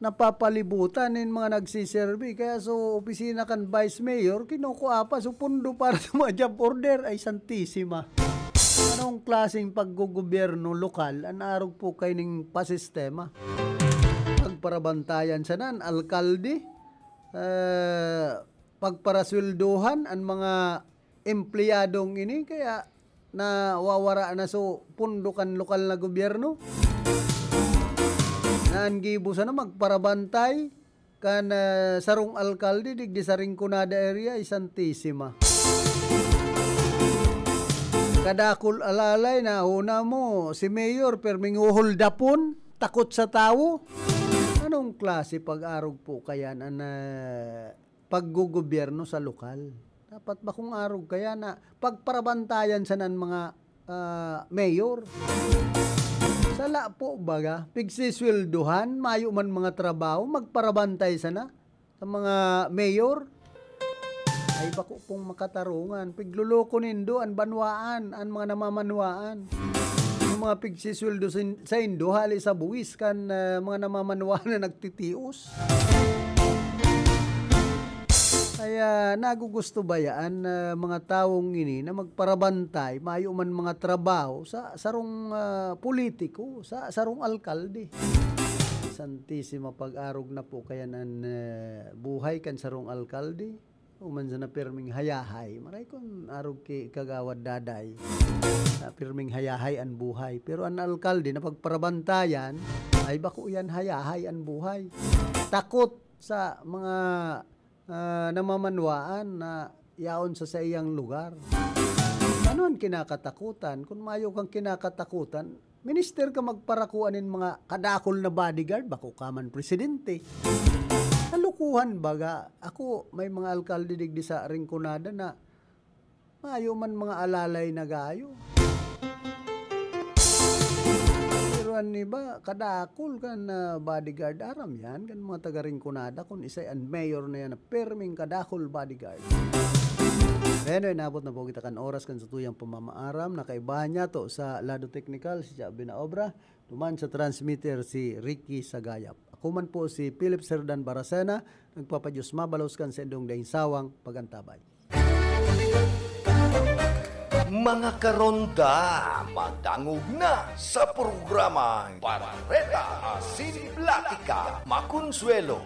napapalibutan ng mga nagsiserbi, kaya so opisina kan vice mayor, kinukuha pa, so pundo para sa mga job order, ay santisima. Anong klaseng paggugobyerno lokal, anarog po kayo ng pasistema. Pagparabantayan sa nan, alkalde, pagparasweldohan ang mga empleyadong ini kaya nawawara na so pundukan lokal na gobyerno naan gibo sana magparabantay kan sarong alkalde digdi sa Rinconada area isantisima kadakul alalay na una mo si mayor perming uholdapon takot sa tao. Anong klase pag-arog po kaya na paggugobyerno sa lokal? Dapat ba kung arog kaya na pagparabantayan sa nan mga mayor? Sala po baga, pigsiswelduhan, mayo man mga trabaho, magparabantay sana sa mga mayor? Ay bako pong makatarungan, pigluloko nindo, ang banwaan, ang mga namamanwaan. Mga pigsisweldo sa indo hali sa buwis kan mga namamanwa na nagtitios. Kaya nagugusto ba yan mga taong ini na magparabantay, mayo man mga trabaho sa sarong politiko, sa sarong alkalde. Santisima pag-arog na po kaya nan buhay kan sarong alkalde. Uman sa na pirming hayahay. Maray kon arog ki kagawad daday. Na pirming hayahay an buhay. Pero an alkalde na pagparabantayan, ay bako yan hayahay an buhay. Takot sa mga namamanwaan na yaon sa iyang lugar. Ano ang kinakatakutan? Kung mayo kang kinakatakutan, minister ka magparakuanin mga kadakol na bodyguard, bako kaman presidente. Kalukuhan baga. Ako, may mga alkalde digdi sa Rinconada na mayo man mga alalay na gayo. Pero ani ba, kadakol kan bodyguard aram yan, kan mga taga Rinconada, kung isa'y an mayor na yan na perming kadakol bodyguard. Pero inabot na po kita kan oras kan sa tuyang pamamaaram, nakaiba niya to sa lado technical, si Chabi na Obra, tuman sa transmitter si Ricky Sagayap. Ako man po si Philip Serdan Baracena, nagpapadyos mabalos kan sa indong daing sawang pagantabay.
Mga karonda, madangog na sa programa Bareta Asin Platica Makonsuelo.